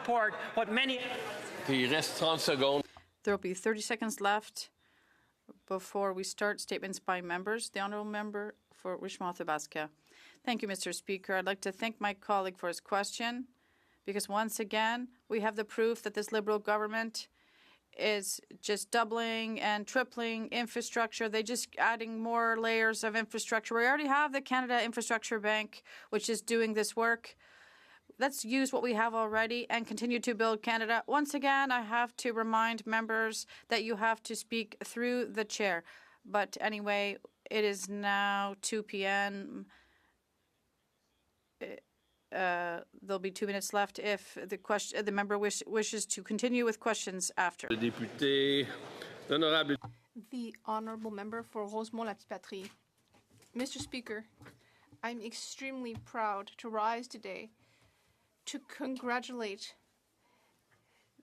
support what many... Il reste 30 secondes. There will be 30 seconds left before we start statements by members. The Honourable Member for Richmond-Athabasca. Thank you, Mr. Speaker. I'd like to thank my colleague for his question, because once again, we have the proof that this Liberal government is just doubling and tripling infrastructure. They're just adding more layers of infrastructure. We already have the Canada Infrastructure Bank, which is doing this work. Let's use what we have already and continue to build Canada. Once again, I have to remind members that you have to speak through the chair. But anyway, it is now 2 p.m. There'll be 2 minutes left if the member wishes to continue with questions after. The Honourable Member for Rosemont-la-Petite-Patrie. Mr. Speaker, I'm extremely proud to rise today to congratulate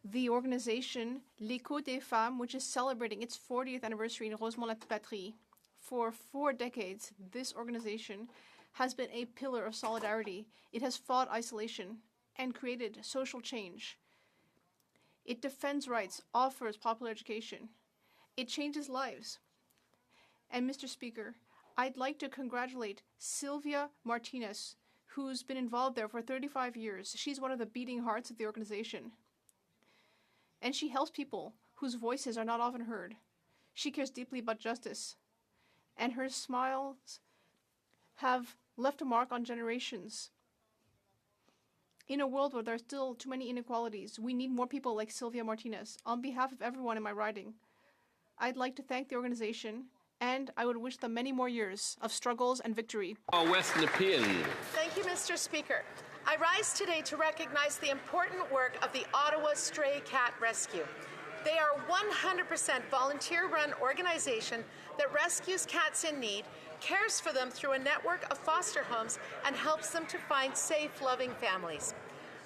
the organization L'Écho des Femmes, which is celebrating its 40th anniversary in Rosemont-la-Petite-Patrie. For 4 decades, this organization has been a pillar of solidarity. It has fought isolation and created social change. It defends rights, offers popular education. It changes lives. And Mr. Speaker, I'd like to congratulate Sylvia Martinez, who's been involved there for 35 years. She's one of the beating hearts of the organization. And she helps people whose voices are not often heard. She cares deeply about justice. And her smiles have left a mark on generations. In a world where there are still too many inequalities, we need more people like Sylvia Martinez. On behalf of everyone in my riding, I'd like to thank the organization, and I would wish them many more years of struggles and victory. West Nepean. Thank you, Mr. Speaker. I rise today to recognize the important work of the Ottawa Stray Cat Rescue. They are a 100% volunteer-run organization that rescues cats in need, cares for them through a network of foster homes, and helps them to find safe, loving families.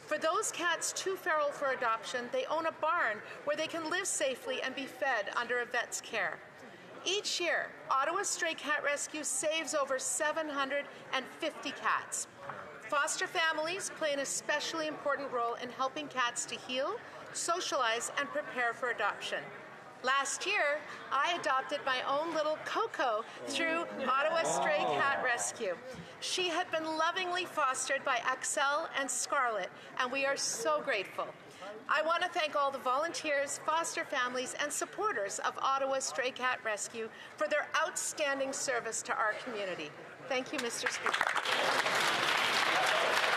For those cats too feral for adoption, they own a barn where they can live safely and be fed under a vet's care. Each year, Ottawa Stray Cat Rescue saves over 750 cats. Foster families play an especially important role in helping cats to heal, socialize, and prepare for adoption. Last year, I adopted my own little Coco through Ottawa Stray Cat Rescue. She had been lovingly fostered by Axel and Scarlett, and we are so grateful. I want to thank all the volunteers, foster families, and supporters of Ottawa Stray Cat Rescue for their outstanding service to our community. Thank you, Mr. Speaker.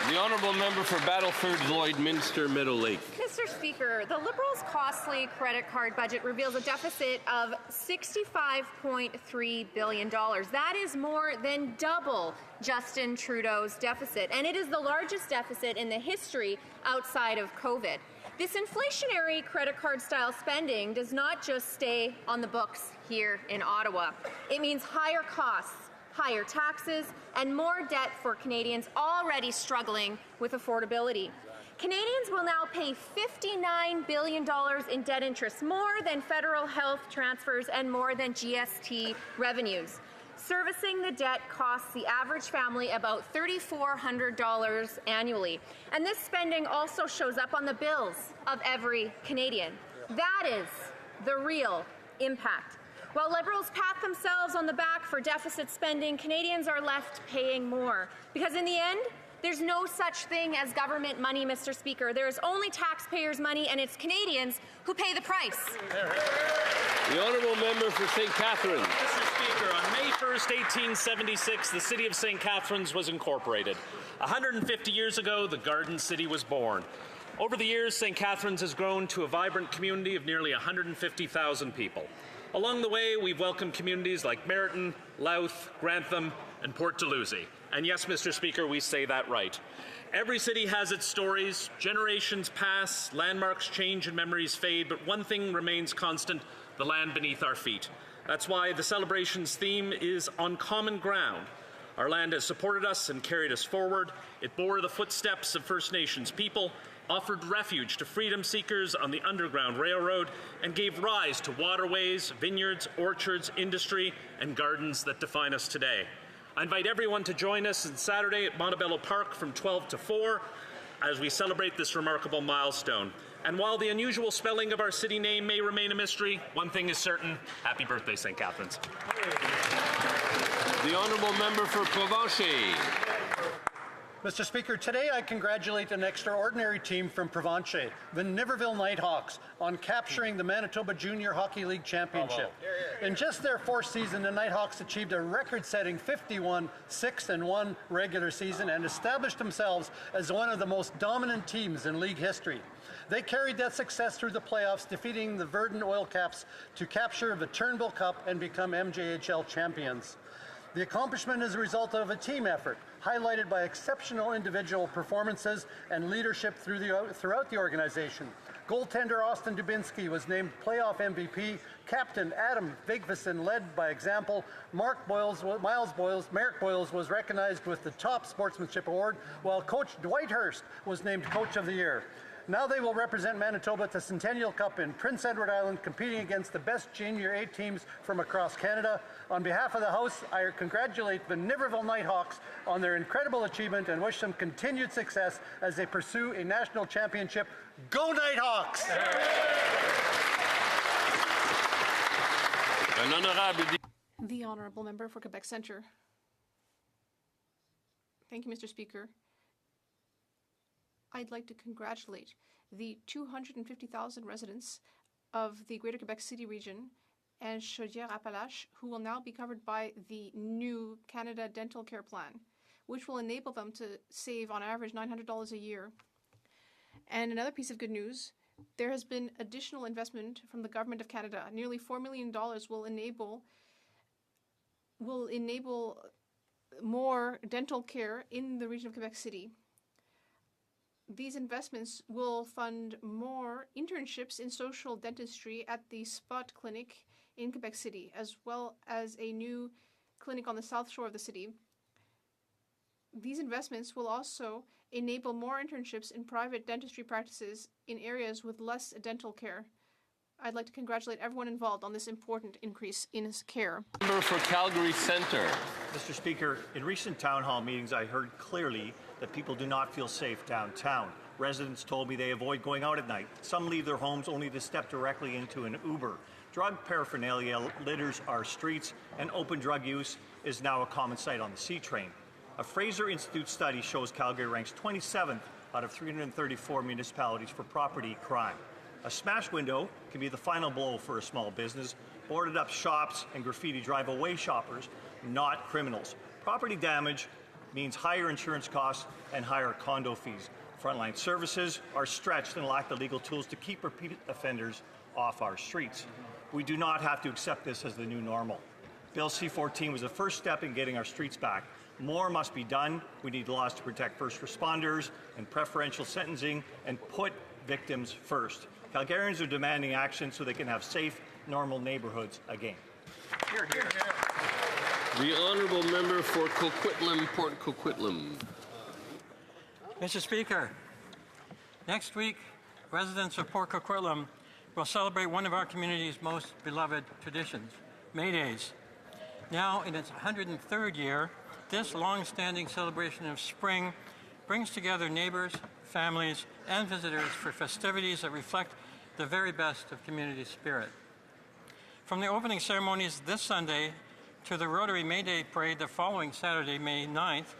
The Honourable Member for Battleford, Lloydminster, Meadow Lake. Mr. Speaker, the Liberals' costly credit card budget reveals a deficit of $65.3 billion. That is more than double Justin Trudeau's deficit, and it is the largest deficit in the history outside of COVID. This inflationary credit card-style spending does not just stay on the books here in Ottawa. It means higher costs, higher taxes, and more debt for Canadians already struggling with affordability. Canadians will now pay $59 billion in debt interest, more than federal health transfers and more than GST revenues. Servicing the debt costs the average family about $3,400 annually. And this spending also shows up on the bills of every Canadian. That is the real impact. While Liberals pat themselves on the back for deficit spending, Canadians are left paying more. Because in the end, there's no such thing as government money, Mr. Speaker. There is only taxpayers' money, and it's Canadians who pay the price. The Honourable Member for St. Catharines. Mr. Speaker, on May 1st, 1876, the city of St. Catharines was incorporated. 150 years ago, the Garden City was born. Over the years, St. Catharines has grown to a vibrant community of nearly 150,000 people. Along the way, we've welcomed communities like Meriton, Louth, Grantham, and Port Dalhousie. And yes, Mr. Speaker, we say that right. Every city has its stories. Generations pass, landmarks change, and memories fade, but one thing remains constant: the land beneath our feet. That's why the celebration's theme is On Common Ground. Our land has supported us and carried us forward. It bore the footsteps of First Nations people, offered refuge to freedom seekers on the Underground Railroad, and gave rise to waterways, vineyards, orchards, industry, and gardens that define us today. I invite everyone to join us on Saturday at Montebello Park from 12 to 4 as we celebrate this remarkable milestone. And while the unusual spelling of our city name may remain a mystery, one thing is certain: happy birthday, St. Catharines. The honourable member for Provencher. Mr. Speaker, today I congratulate an extraordinary team from Provencher, the Niverville Nighthawks, on capturing the Manitoba Junior Hockey League Championship. In just their fourth season, the Nighthawks achieved a record-setting 51-6-1 regular season and established themselves as one of the most dominant teams in league history. They carried that success through the playoffs, defeating the Verdun Oil Caps to capture the Turnbull Cup and become MJHL champions. The accomplishment is a result of a team effort, highlighted by exceptional individual performances and leadership throughout the organization. Goaltender Austin Dubinsky was named playoff MVP. Captain Adam Vigvason led by example. Mark Boyles was recognized with the top sportsmanship award, while Coach Dwight Hurst was named Coach of the Year. Now they will represent Manitoba at the Centennial Cup in Prince Edward Island, competing against the best Junior 8 teams from across Canada. On behalf of the House, I congratulate the Niverville Nighthawks on their incredible achievement and wish them continued success as they pursue a national championship. Go Nighthawks! The honourable member for Quebec Centre. Thank you, Mr. Speaker. I'd like to congratulate the 250,000 residents of the Greater Quebec City region and Chaudière-Appalaches, who will now be covered by the new Canada Dental Care Plan, which will enable them to save on average $900 a year. And another piece of good news, there has been additional investment from the Government of Canada. Nearly $4 million will enable more dental care in the region of Quebec City. These investments will fund more internships in social dentistry at the Spot Clinic in Quebec City, as well as a new clinic on the south shore of the city. These investments will also enable more internships in private dentistry practices in areas with less dental care. I'd like to congratulate everyone involved on this important increase in care. Member for Calgary Centre. Mr. Speaker, in recent town hall meetings, I heard clearly that people do not feel safe downtown. Residents told me they avoid going out at night. Some leave their homes only to step directly into an Uber. Drug paraphernalia litters our streets, and open drug use is now a common sight on the C train. A Fraser Institute study shows Calgary ranks 27th out of 334 municipalities for property crime. A smashed window can be the final blow for a small business. Boarded up shops and graffiti drive away shoppers, not criminals. Property damage means higher insurance costs and higher condo fees. Frontline services are stretched and lack the legal tools to keep repeat offenders off our streets. We do not have to accept this as the new normal. Bill C-14 was the first step in getting our streets back. More must be done. We need laws to protect first responders and preferential sentencing and put victims first. Calgarians are demanding action so they can have safe, normal neighborhoods again. Hear, hear. The honourable member for Coquitlam, Port Coquitlam. Mr. Speaker, next week, residents of Port Coquitlam will celebrate one of our community's most beloved traditions, May Days. Now in its 103rd year, this long-standing celebration of spring brings together neighbors, families, and visitors for festivities that reflect the very best of community spirit. From the opening ceremonies this Sunday to the Rotary May Day Parade the following Saturday, May 9th,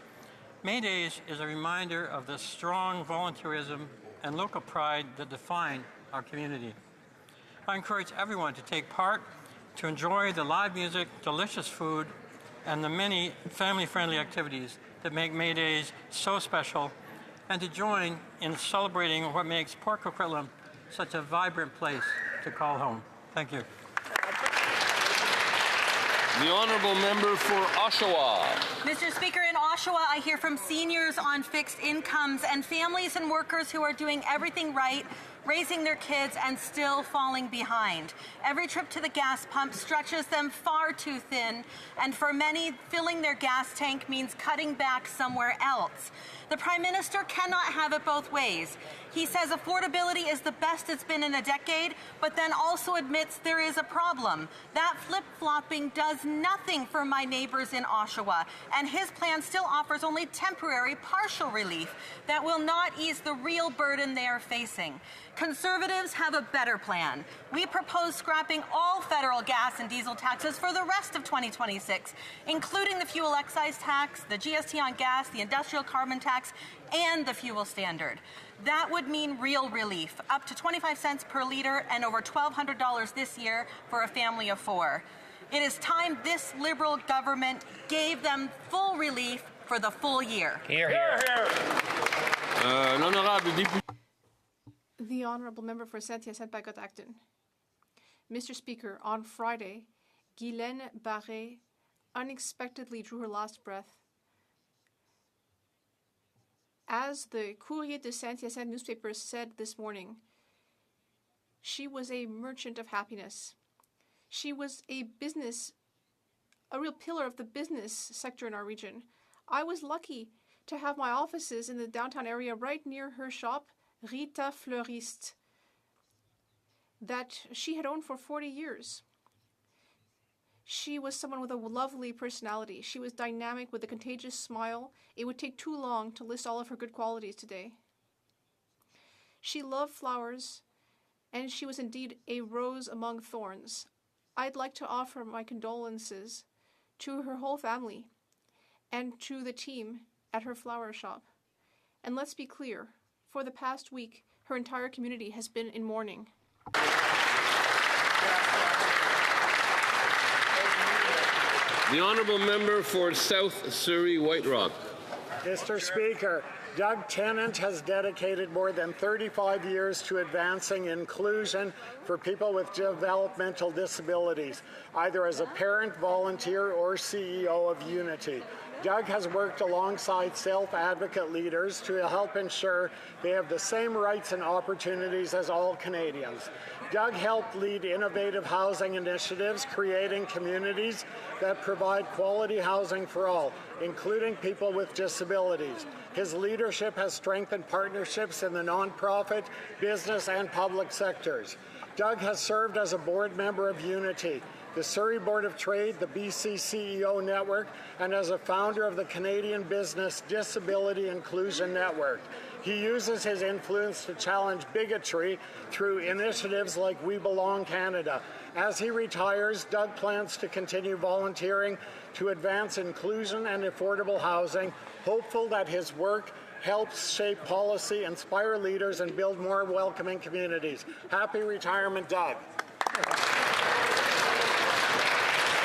May Days is a reminder of the strong volunteerism and local pride that define our community. I encourage everyone to take part, to enjoy the live music, delicious food, and the many family-friendly activities that make May Days so special, and to join in celebrating what makes Port Coquitlam such a vibrant place to call home. Thank you. The honourable member for Oshawa. Mr. Speaker, in Oshawa, I hear from seniors on fixed incomes and families and workers who are doing everything right, raising their kids and still falling behind. Every trip to the gas pump stretches them far too thin, and for many, filling their gas tank means cutting back somewhere else. The Prime Minister cannot have it both ways. He says affordability is the best it's been in a decade, but then also admits there is a problem. That flip-flopping does nothing for my neighbors in Oshawa, and his plan still still offers only temporary, partial relief that will not ease the real burden they are facing. Conservatives have a better plan. We propose scrapping all federal gas and diesel taxes for the rest of 2026, including the fuel excise tax, the GST on gas, the industrial carbon tax, and the fuel standard. That would mean real relief, up to 25 cents per liter and over $1,200 this year for a family of 4. It is time this Liberal government gave them full relief for the full year. Hear, hear. The Honourable Member for Saint-Hyacinthe-Bagot-Acton. Mr. Speaker, on Friday, Guylaine Barré unexpectedly drew her last breath. As the Courrier de Saint-Hyacinthe newspaper said this morning, she was a merchant of happiness. She was a real pillar of the business sector in our region. I was lucky to have my offices in the downtown area right near her shop, Rita Fleuriste, that she had owned for 40 years. She was someone with a lovely personality. She was dynamic with a contagious smile. It would take too long to list all of her good qualities today. She loved flowers, and she was indeed a rose among thorns. I'd like to offer my condolences to her whole family and to the team at her flower shop. And let's be clear, for the past week, her entire community has been in mourning. The Honourable Member for South Surrey White Rock. Mr. Speaker, Doug Tennant has dedicated more than 35 years to advancing inclusion for people with developmental disabilities, either as a parent, volunteer, or CEO of Unity. Doug has worked alongside self-advocate leaders to help ensure they have the same rights and opportunities as all Canadians. Doug helped lead innovative housing initiatives, creating communities that provide quality housing for all, including people with disabilities. His leadership has strengthened partnerships in the nonprofit, business, and public sectors. Doug has served as a board member of Unity, the Surrey Board of Trade, the BC CEO Network, and as a founder of the Canadian Business Disability Inclusion Network. He uses his influence to challenge bigotry through initiatives like We Belong Canada. As he retires, Doug plans to continue volunteering to advance inclusion and affordable housing, hopeful that his work helps shape policy, inspire leaders, and build more welcoming communities. Happy retirement, Doug.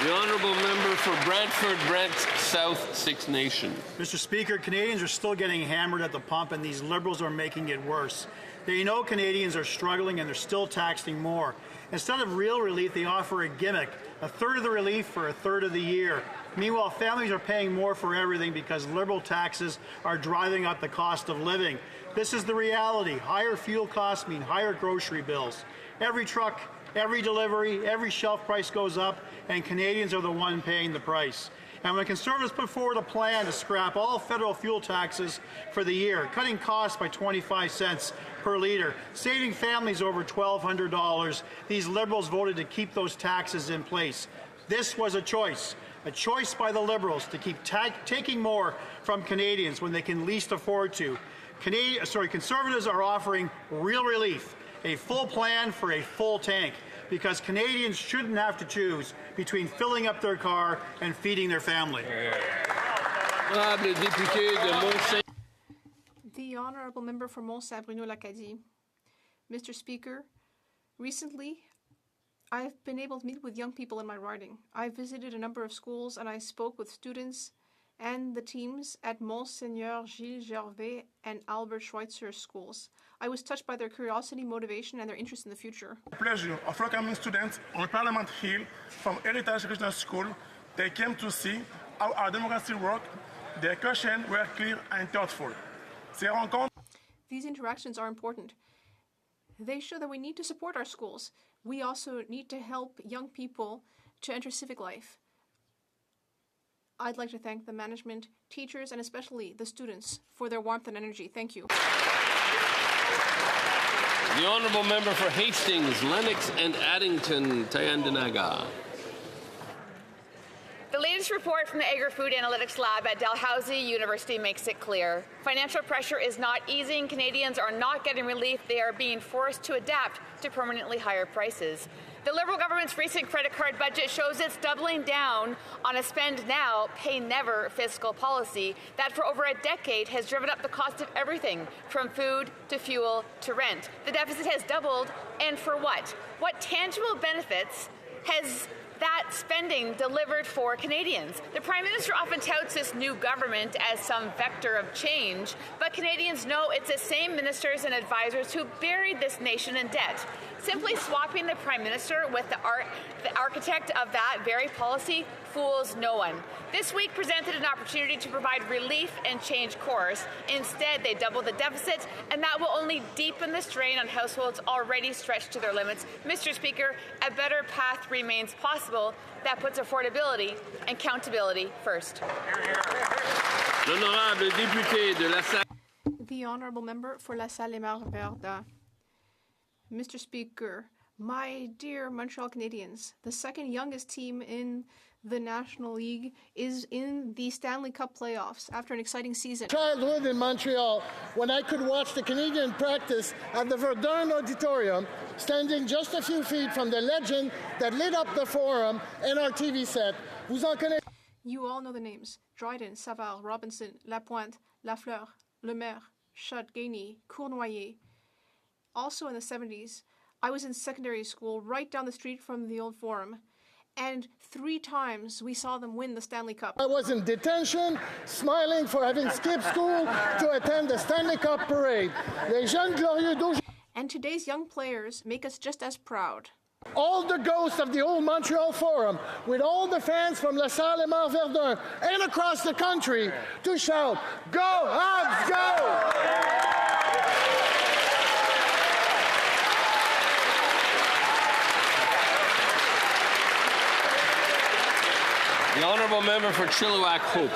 The Honourable Member for Brantford Brent South Six Nation. Mr. Speaker, Canadians are still getting hammered at the pump, and these Liberals are making it worse. They know Canadians are struggling, and they're still taxing more. Instead of real relief, they offer a gimmick, a third of the relief for a third of the year. Meanwhile, families are paying more for everything because Liberal taxes are driving up the cost of living. This is the reality. Higher fuel costs mean higher grocery bills. Every truck, every delivery, every shelf price goes up, and Canadians are the one paying the price. And when Conservatives put forward a plan to scrap all federal fuel taxes for the year, cutting costs by 25 cents per litre, saving families over $1,200, these Liberals voted to keep those taxes in place. This was a choice by the Liberals to keep taking more from Canadians when they can least afford to. Conservatives are offering real relief, a full plan for a full tank, because Canadians shouldn't have to choose between filling up their car and feeding their family. The Honourable Member for Mont-Saint-Bruno-L'Acadie. Mr. Speaker, recently I've been able to meet with young people in my riding. I visited a number of schools and I spoke with students and the teams at Monseigneur Gilles Gervais and Albert Schweitzer schools. I was touched by their curiosity, motivation, and their interest in the future. Pleasure of welcoming students on Parliament Hill from Heritage Regional School. They came to see how our democracy works. Their questions were clear and thoughtful. These interactions are important. They show that we need to support our schools. We also need to help young people to enter civic life. I'd like to thank the management, teachers, and especially the students for their warmth and energy. Thank you. The Honourable Member for Hastings, Lennox and Addington, Tyendinaga. The latest latest report from the Agri-Food Analytics Lab at Dalhousie University makes it clear. Financial pressure is not easing. Canadians are not getting relief. They are being forced to adapt to permanently higher prices. The Liberal government's recent credit card budget shows it's doubling down on a spend now, pay never fiscal policy that for over a decade has driven up the cost of everything from food to fuel to rent. The deficit has doubled, and for what? What tangible benefits has that spending delivered for Canadians? The Prime Minister often touts this new government as some vector of change, but Canadians know it's the same ministers and advisors who buried this nation in debt. Simply swapping the Prime Minister with the architect of that very policy fools no one. This week presented an opportunity to provide relief and change course. Instead, they doubled the deficit, and that will only deepen the strain on households already stretched to their limits. Mr. Speaker, a better path remains possible that puts affordability and accountability first. L'honorable député de la Salle. The honourable member for La Salle-et-Marne-Verdun. Mr. Speaker, my dear Montreal Canadiens, the second youngest team in the National League is in the Stanley Cup playoffs after an exciting season. Childhood in Montreal, when I could watch the Canadian practice at the Verdun Auditorium, standing just a few feet from the legend that lit up the Forum and our TV set. Vous en connaissez? You all know the names: Dryden, Savard, Robinson, Lapointe, Lafleur, Lemaire, Schutt, Gainey, Cournoyer. Also in the 70s, I was in secondary school right down the street from the old Forum, and 3 times we saw them win the Stanley Cup. I was in detention, smiling for having skipped school to attend the Stanley Cup parade. Les jeunes glorieux d'aujourd'hui. And today's young players make us just as proud. All the ghosts of the old Montreal Forum, with all the fans from La Salle-et-Marne-Verdun and across the country, to shout, "Go, Habs, go!" The honourable member for Chilliwack Hope.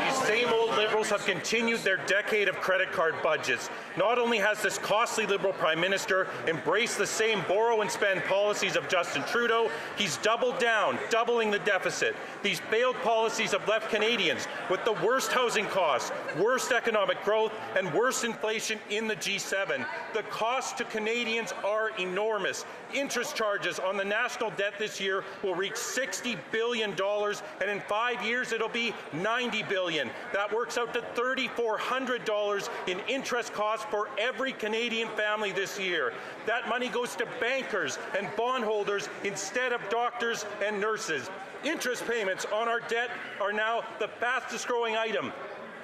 These same old Liberals have continued their decade of credit card budgets. Not only has this costly Liberal Prime Minister embraced the same borrow and spend policies of Justin Trudeau, he's doubled down, doubling the deficit. These failed policies have left Canadians with the worst housing costs, worst economic growth, and worst inflation in the G7. The costs to Canadians are enormous. Interest charges on the national debt this year will reach $60 billion, and in 5 years it'll be $90 billion. That works out to $3,400 in interest costs for every Canadian family this year. That money goes to bankers and bondholders instead of doctors and nurses. Interest payments on our debt are now the fastest growing item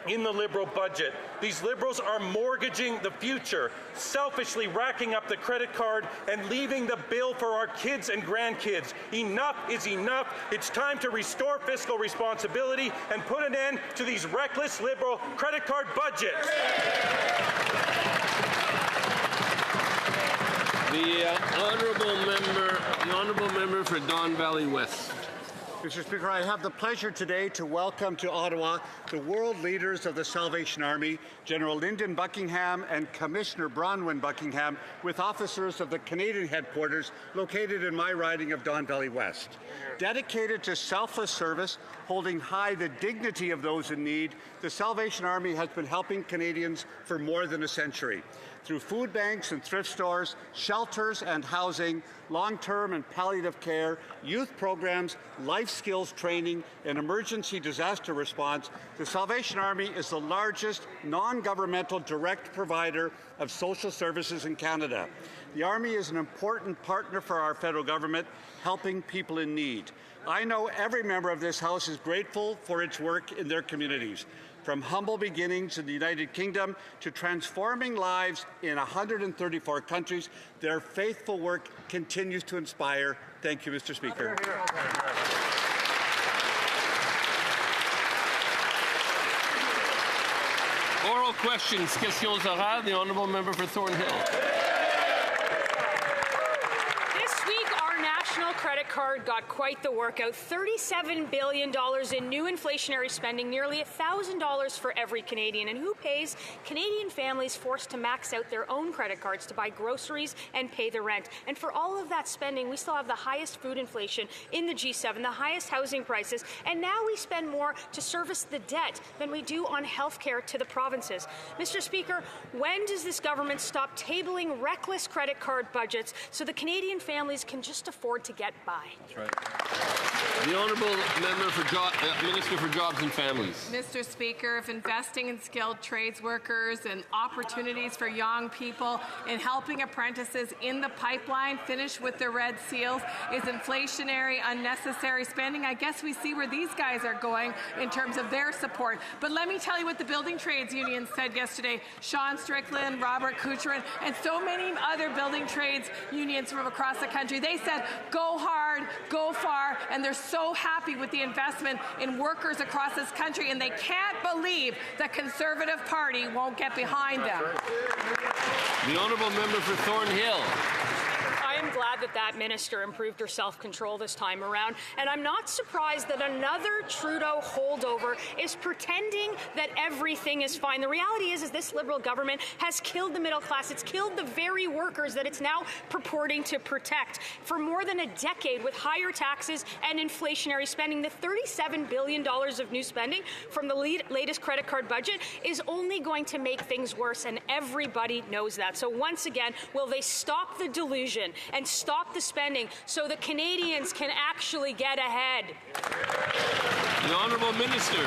in the Liberal budget. These Liberals are mortgaging the future, selfishly racking up the credit card and leaving the bill for our kids and grandkids. Enough is enough. It's time to restore fiscal responsibility and put an end to these reckless Liberal credit card budgets. The honourable member for Don Valley West. Mr. Speaker, I have the pleasure today to welcome to Ottawa the world leaders of the Salvation Army, General Lyndon Buckingham and Commissioner Bronwyn Buckingham, with officers of the Canadian headquarters located in my riding of Don Valley West. Dedicated to selfless service, holding high the dignity of those in need, the Salvation Army has been helping Canadians for more than a century. Through food banks and thrift stores, shelters and housing, long-term and palliative care, youth programs, life skills training, and emergency disaster response, the Salvation Army is the largest non-governmental direct provider of social services in Canada. The Army is an important partner for our federal government, helping people in need. I know every member of this House is grateful for its work in their communities. From humble beginnings in the United Kingdom to transforming lives in 134 countries, their faithful work continues to inspire. Thank you, Mr. Speaker. Oral questions, questions orales. The honourable member for Thornhill. This week, our national credit card got quite the workout. $37 billion in new inflationary spending, nearly $1,000 for every Canadian. And who pays? Canadian families forced to max out their own credit cards to buy groceries and pay the rent. And for all of that spending, we still have the highest food inflation in the G7, the highest housing prices, and now we spend more to service the debt than we do on health care to the provinces. Mr. Speaker, when does this government stop tabling reckless credit card budgets so the Canadian families can just afford to get by? That's right. The Honourable Member for Minister for Jobs and Families. Mr. Speaker, if investing in skilled trades workers and opportunities for young people and helping apprentices in the pipeline finish with their red seals is inflationary, unnecessary spending, I guess we see where these guys are going in terms of their support. But let me tell you what the building trades union said yesterday. Sean Strickland, Robert Kucherin, and so many other building trades unions from across the country. They said, go hard, go far, and they're so happy with the investment in workers across this country, and they can't believe the Conservative Party won't get behind them. The Honourable Member for Thornhill. I am glad that that minister improved her self-control this time around, and I'm not surprised that another Trudeau holdover is pretending that everything is fine. The reality is this Liberal government has killed the middle class. It's killed the very workers that it's now purporting to protect. For more than a decade, with higher taxes and inflationary spending, the $37 billion of new spending from the latest credit card budget is only going to make things worse, and everybody knows that. So once again, will they stop the delusion and stop the spending so that Canadians can actually get ahead? The Honourable Minister.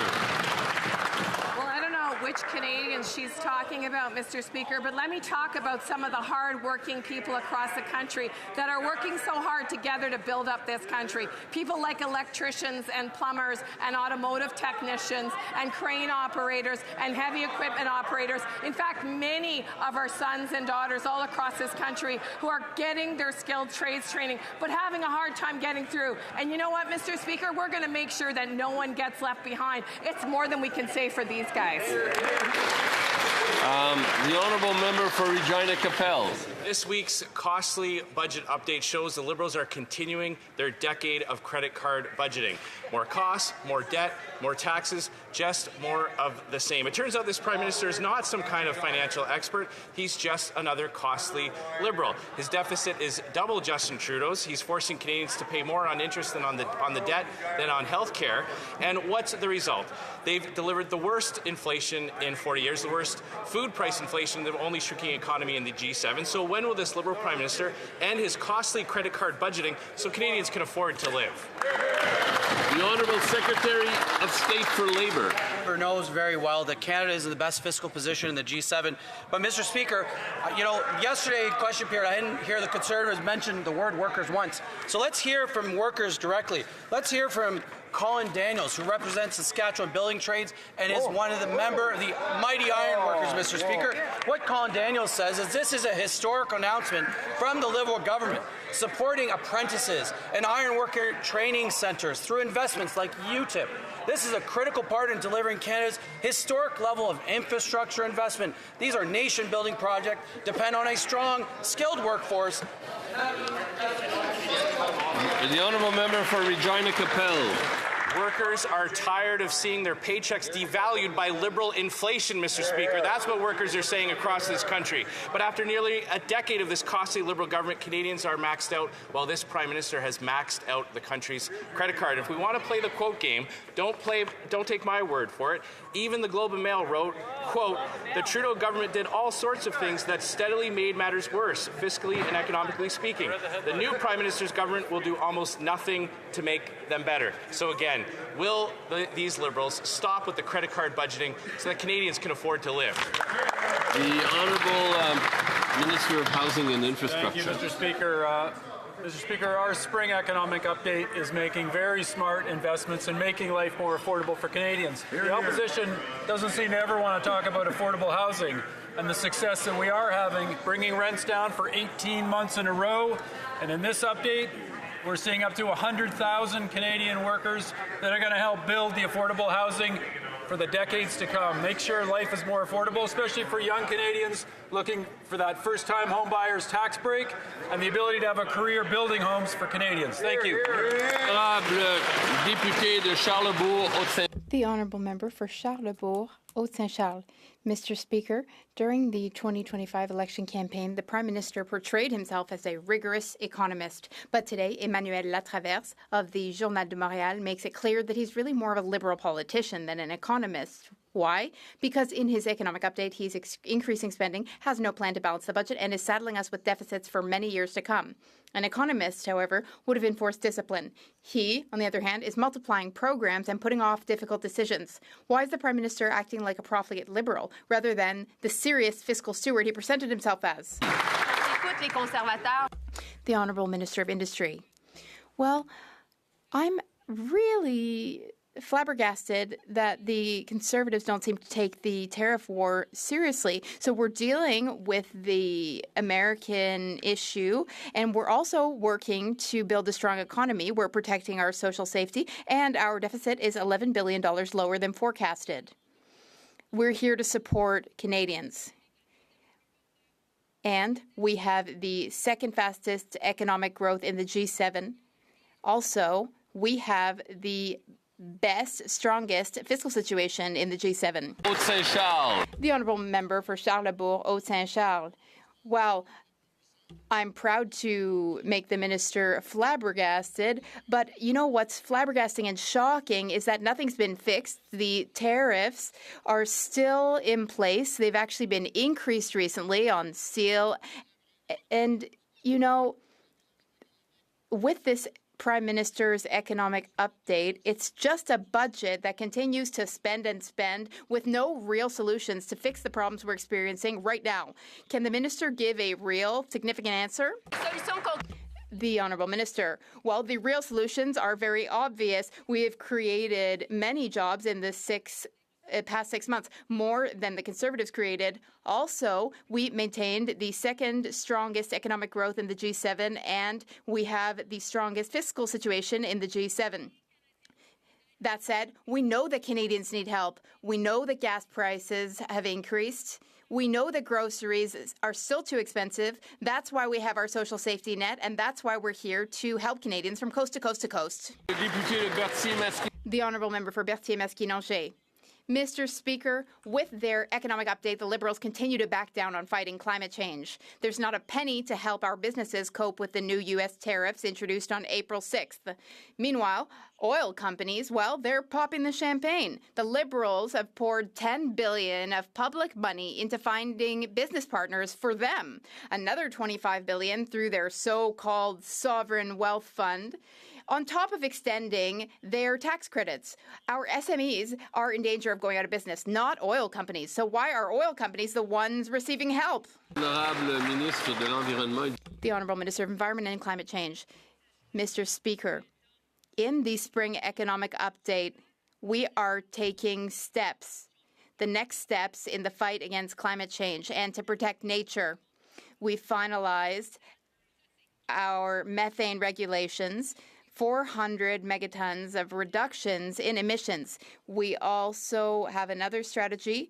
Well, I don't know which Canadians she's talking about, Mr. Speaker, but let me talk about some of the hard-working people across the country that are working so hard together to build up this country. People like electricians and plumbers and automotive technicians and crane operators and heavy equipment operators. In fact, many of our sons and daughters all across this country who are getting their skilled trades training but having a hard time getting through. And you know what, Mr. Speaker? We're going to make sure that no one gets left behind. It's more than we can say for these guys. The Honourable Member for Regina Capel. This week's costly budget update shows the Liberals are continuing their decade of credit card budgeting. More costs, more debt, more taxes, just more of the same. It turns out this Prime Minister is not some kind of financial expert. He's just another costly Liberal. His deficit is double Justin Trudeau's. He's forcing Canadians to pay more on interest than on the debt than on health care. And what's the result? They've delivered the worst inflation in 40 years, the worst food price inflation, the only shrinking economy in the G7. So when will this Liberal Prime Minister end his costly credit card budgeting so Canadians can afford to live? The Honourable Secretary of State for Labour. Knows very well that Canada is in the best fiscal position in the G7. But, Mr. Speaker, yesterday in question period, I didn't hear the Conservatives mention the word workers once. So let's hear from workers directly. Let's hear from Colin Daniels, who represents Saskatchewan Building Trades and is one of the member of the mighty iron workers, Mr. Speaker. What Colin Daniels says is this is a historic announcement from the Liberal government supporting apprentices and iron worker training centres through investments like UTIP. This is a critical part in delivering Canada's historic level of infrastructure investment. These are nation-building projects, depend on a strong, skilled workforce. The Honourable Member for Regina Capel. Workers are tired of seeing their paychecks devalued by Liberal inflation, Mr. Speaker. That's what workers are saying across this country. But after nearly a decade of this costly Liberal government, Canadians are maxed out while this Prime Minister has maxed out the country's credit card. If we want to play the quote game, don't take my word for it. Even the Globe and Mail wrote, quote, the Trudeau government did all sorts of things that steadily made matters worse, fiscally and economically speaking. The new Prime Minister's government will do almost nothing to make them better. So again, will these Liberals stop with the credit card budgeting so that Canadians can afford to live? The Honourable Minister of Housing and Infrastructure. Thank you, Mr. Speaker. Mr. Speaker, our spring economic update is making very smart investments and making life more affordable for Canadians. The opposition doesn't seem to ever want to talk about affordable housing and the success that we are having, bringing rents down for 18 months in a row. And in this update, we're seeing up to 100,000 Canadian workers that are going to help build the affordable housing for the decades to come. Make sure life is more affordable, especially for young Canadians looking for that first-time home buyer's tax break and the ability to have a career building homes for Canadians. Thank you. The Honourable Member for Charlesbourg, Haute-Saint-Charles. Mr. Speaker, during the 2025 election campaign, the Prime Minister portrayed himself as a rigorous economist. But today, Emmanuel Latraverse of the Journal de Montréal makes it clear that he's really more of a liberal politician than an economist. Why? Because in his economic update, he's increasing spending, has no plan to balance the budget, and is saddling us with deficits for many years to come. An economist, however, would have enforced discipline. He, on the other hand, is multiplying programs and putting off difficult decisions. Why is the Prime Minister acting like a profligate liberal rather than the serious fiscal steward he presented himself as? The Honourable Minister of Industry. Well, I'm really flabbergasted that the Conservatives don't seem to take the tariff war seriously. So we're dealing with the American issue, and we're also working to build a strong economy. We're protecting our social safety, and our deficit is $11 billion lower than forecasted. We're here to support Canadians. And we have the second fastest economic growth in the G7. Also, we have the best, strongest fiscal situation in the G7. Haute-Saint-Charles. The Honourable Member for Charlesbourg, Haute-Saint-Charles. Well, I'm proud to make the minister flabbergasted, but you know what's flabbergasting and shocking is that nothing's been fixed. The tariffs are still in place. They've actually been increased recently on steel. And, you know, with this Prime Minister's economic update, it's just a budget that continues to spend and spend with no real solutions to fix the problems we're experiencing right now. Can the minister give a real, significant answer? The Honourable Minister. Well, the real solutions are very obvious. We have created many jobs in the past 6 months, more than the Conservatives created. Also, we maintained the second strongest economic growth in the G7, and we have the strongest fiscal situation in the G7. That said, we know that Canadians need help. We know that gas prices have increased. We know that groceries are still too expensive. That's why we have our social safety net, and that's why we're here to help Canadians from coast to coast to coast. The Honourable Member for Berthier-Masquinongé. Mr. Speaker, with their economic update, the Liberals continue to back down on fighting climate change. There's not a penny to help our businesses cope with the new U.S. tariffs introduced on April 6th. Meanwhile, oil companies, well, they're popping the champagne. The Liberals have poured $10 billion of public money into finding business partners for them. Another $25 billion through their so-called sovereign wealth fund, on top of extending their tax credits. Our SMEs are in danger of going out of business, not oil companies. So why are oil companies the ones receiving help? The Honourable Minister of Environment and Climate Change. Mr. Speaker, in the spring economic update, we are taking steps, the next steps in the fight against climate change and to protect nature. We finalized our methane regulations, 400 megatons of reductions in emissions. We also have another strategy.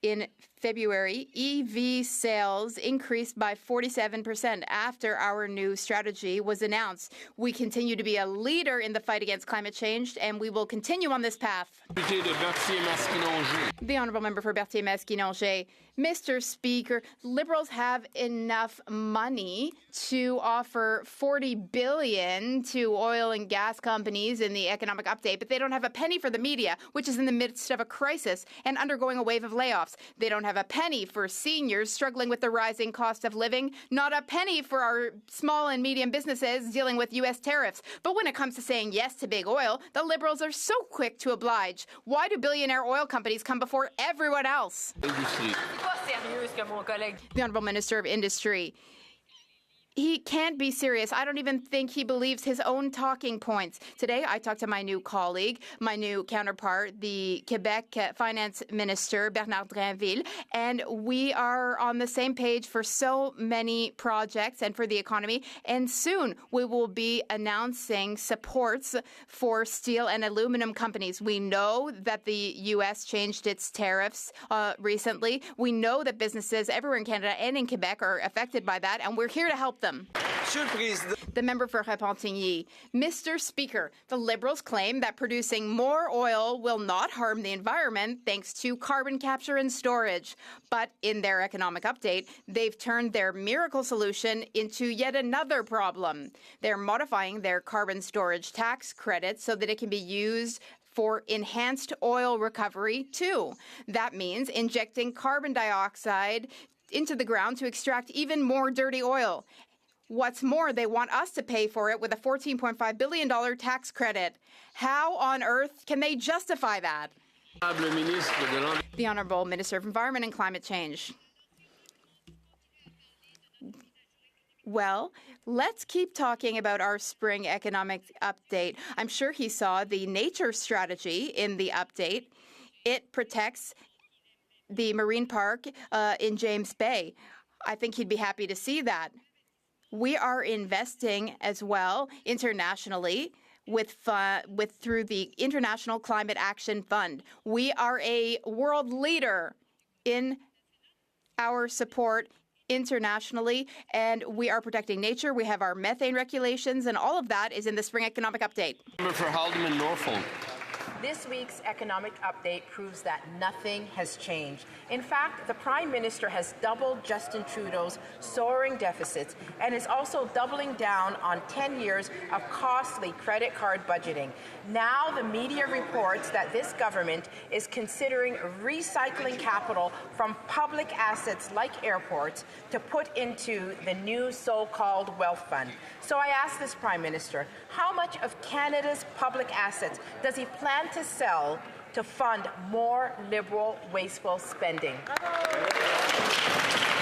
In February, EV sales increased by 47% after our new strategy was announced. We continue to be a leader in the fight against climate change, and we will continue on this path. The Honourable Member for Berthier-Masquinongé. Mr. Speaker, Liberals have enough money to offer $40 billion to oil and gas companies in the economic update, but they don't have a penny for the media, which is in the midst of a crisis and undergoing a wave of layoffs. They don't have a penny for seniors struggling with the rising cost of living, not a penny for our small and medium businesses dealing with U.S. tariffs. But when it comes to saying yes to big oil, the Liberals are so quick to oblige. Why do billionaire oil companies come before everyone else? The Honourable Minister of Industry. He can't be serious. I don't even think he believes his own talking points. Today, I talked to my new colleague, my new counterpart, the Quebec Finance Minister, Bernard Drinville, and we are on the same page for so many projects and for the economy. And soon, we will be announcing supports for steel and aluminum companies. We know that the U.S. changed its tariffs recently. We know that businesses everywhere in Canada and in Quebec are affected by that, and we're here to help them. The member for Repentigny. Mr. Speaker, the Liberals claim that producing more oil will not harm the environment thanks to carbon capture and storage. But in their economic update, they've turned their miracle solution into yet another problem. They're modifying their carbon storage tax credit so that it can be used for enhanced oil recovery, too. That means injecting carbon dioxide into the ground to extract even more dirty oil. What's more, they want us to pay for it with a $14.5 billion tax credit. How on earth can they justify that? The Honourable Minister of Environment and Climate Change. Well, let's keep talking about our spring economic update. I'm sure he saw the nature strategy in the update. It protects the marine park in James Bay. I think he'd be happy to see that. We are investing as well internationally through the International Climate Action Fund. We are a world leader in our support internationally, and we are protecting nature. We have our methane regulations, and all of that is in the spring economic update. For Haldeman Norfolk. This week's economic update proves that nothing has changed. In fact, the Prime Minister has doubled Justin Trudeau's soaring deficits and is also doubling down on 10 years of costly credit card budgeting. Now the media reports that this government is considering recycling capital from public assets like airports to put into the new so-called wealth fund. So I ask this Prime Minister, how much of Canada's public assets does he plan to sell to fund more Liberal, wasteful spending?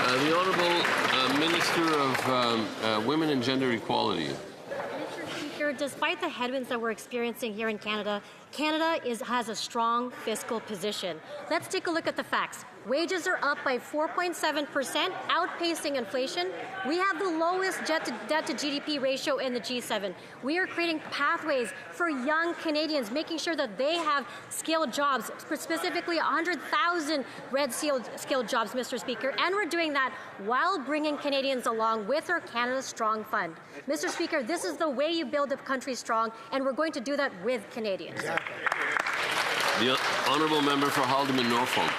The Honourable Minister of Women and Gender Equality. Mr. Speaker, despite the headwinds that we're experiencing here in Canada, Canada has a strong fiscal position. Let's take a look at the facts. Wages are up by 4.7%, outpacing inflation. We have the lowest debt-to-GDP ratio in the G7. We are creating pathways for young Canadians, making sure that they have skilled jobs, specifically 100,000 skilled jobs, Mr. Speaker. And we're doing that while bringing Canadians along with our Canada Strong Fund. Mr. Speaker, this is the way you build a country strong, and we're going to do that with Canadians. The Honourable Member for Haldeman Norfolk.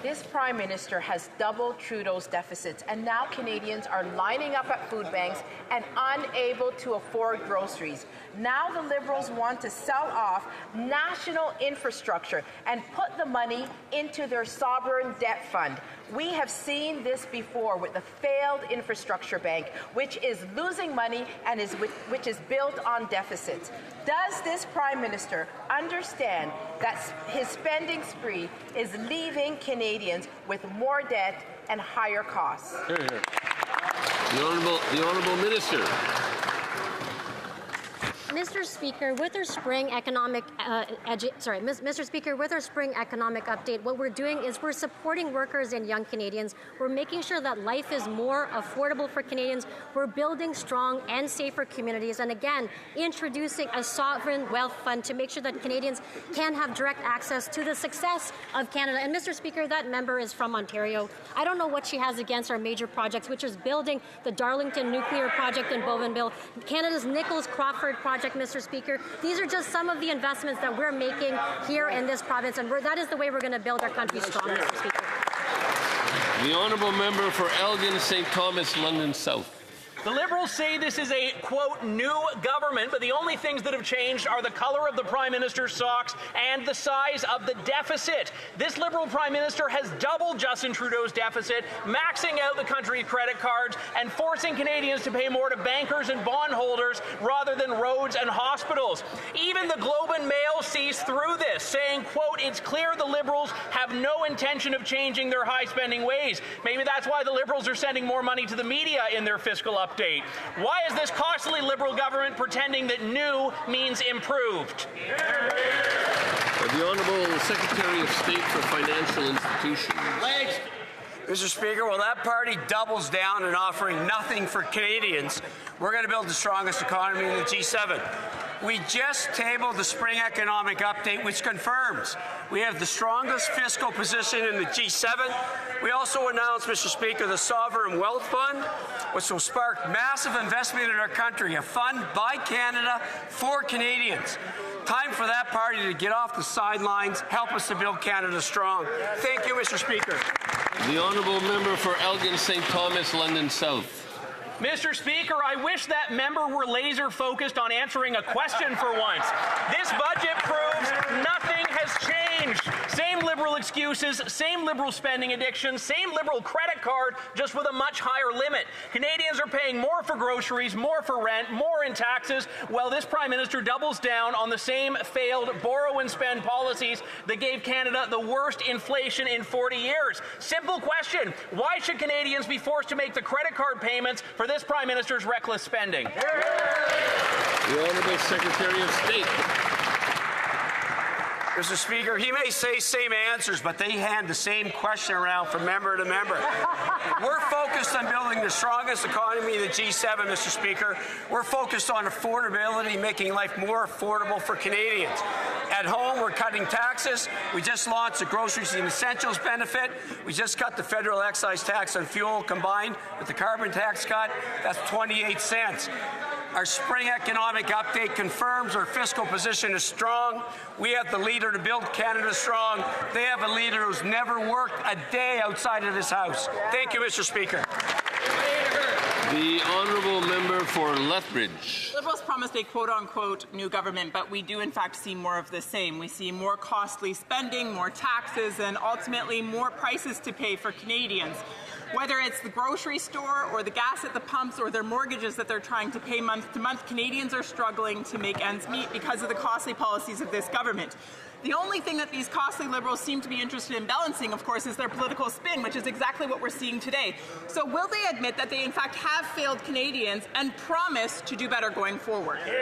This Prime Minister has doubled Trudeau's deficits, and now Canadians are lining up at food banks and unable to afford groceries. Now the Liberals want to sell off national infrastructure and put the money into their sovereign debt fund. We have seen this before with the failed infrastructure bank, which is losing money and which is built on deficits. Does this Prime Minister understand that his spending spree is leaving Canadians with more debt and higher costs? Here, here. The Honourable Minister. Mr. Speaker, with our spring economic Mr. Speaker, with our spring economic update, what we're doing is we're supporting workers and young Canadians. We're making sure that life is more affordable for Canadians. We're building strong and safer communities, and again, introducing a sovereign wealth fund to make sure that Canadians can have direct access to the success of Canada. And Mr. Speaker, that member is from Ontario. I don't know what she has against our major projects, which is building the Darlington nuclear project in Bougainville, Canada's Nichols Crawford project, Mr. Speaker. These are just some of the investments that we're making here in this province, and that is the way we're going to build our country strong, Mr. Speaker. The Honourable Member for Elgin, St. Thomas, London South. The Liberals say this is a, quote, new government, but the only things that have changed are the color of the Prime Minister's socks and the size of the deficit. This Liberal Prime Minister has doubled Justin Trudeau's deficit, maxing out the country's credit cards and forcing Canadians to pay more to bankers and bondholders rather than roads and hospitals. Even the Globe and Mail sees through this, saying, quote, it's clear the Liberals have no intention of changing their high-spending ways. Maybe that's why the Liberals are sending more money to the media in their fiscal update. update. Why is this costly Liberal government pretending that new means improved? The Honourable Secretary of State for Financial Institutions. Mr. Speaker, while that party doubles down in offering nothing for Canadians, we're going to build the strongest economy in the G7. We just tabled the Spring Economic Update, which confirms we have the strongest fiscal position in the G7. We also announced, Mr. Speaker, the Sovereign Wealth Fund, which will spark massive investment in our country, a fund by Canada for Canadians. Time for that party to get off the sidelines, help us to build Canada strong. Thank you, Mr. Speaker. The Honourable Member for Elgin St. Thomas, London South. Mr. Speaker, I wish that member were laser focused on answering a question for once. This budget proves nothing has changed. Same Liberal excuses, same Liberal spending addiction, same Liberal credit card, just with a much higher limit. Canadians are paying more for groceries, more for rent, more in taxes, while this Prime Minister doubles down on the same failed borrow and spend policies that gave Canada the worst inflation in 40 years. Simple question, why should Canadians be forced to make the credit card payments for this Prime Minister's reckless spending? The Honourable Secretary of State. Mr. Speaker, he may say same answers, but they hand the same question around from member to member. We're focused on building the strongest economy in the G7, Mr. Speaker. We're focused on affordability, making life more affordable for Canadians. At home, we're cutting taxes. We just launched the Groceries and Essentials benefit. We just cut the federal excise tax on fuel combined with the carbon tax cut. That's 28 cents. Our Spring Economic Update confirms our fiscal position is strong. We have the leader to build Canada strong. They have a leader who's never worked a day outside of this House. Thank you, Mr. Speaker. The Honourable Member for Lethbridge. Liberals promised a quote-unquote new government, but we do in fact see more of the same. We see more costly spending, more taxes, and ultimately more prices to pay for Canadians. Whether it's the grocery store or the gas at the pumps or their mortgages that they're trying to pay month to month, Canadians are struggling to make ends meet because of the costly policies of this government. The only thing that these costly Liberals seem to be interested in balancing, of course, is their political spin, which is exactly what we're seeing today. So will they admit that they in fact have failed Canadians and promise to do better going forward? The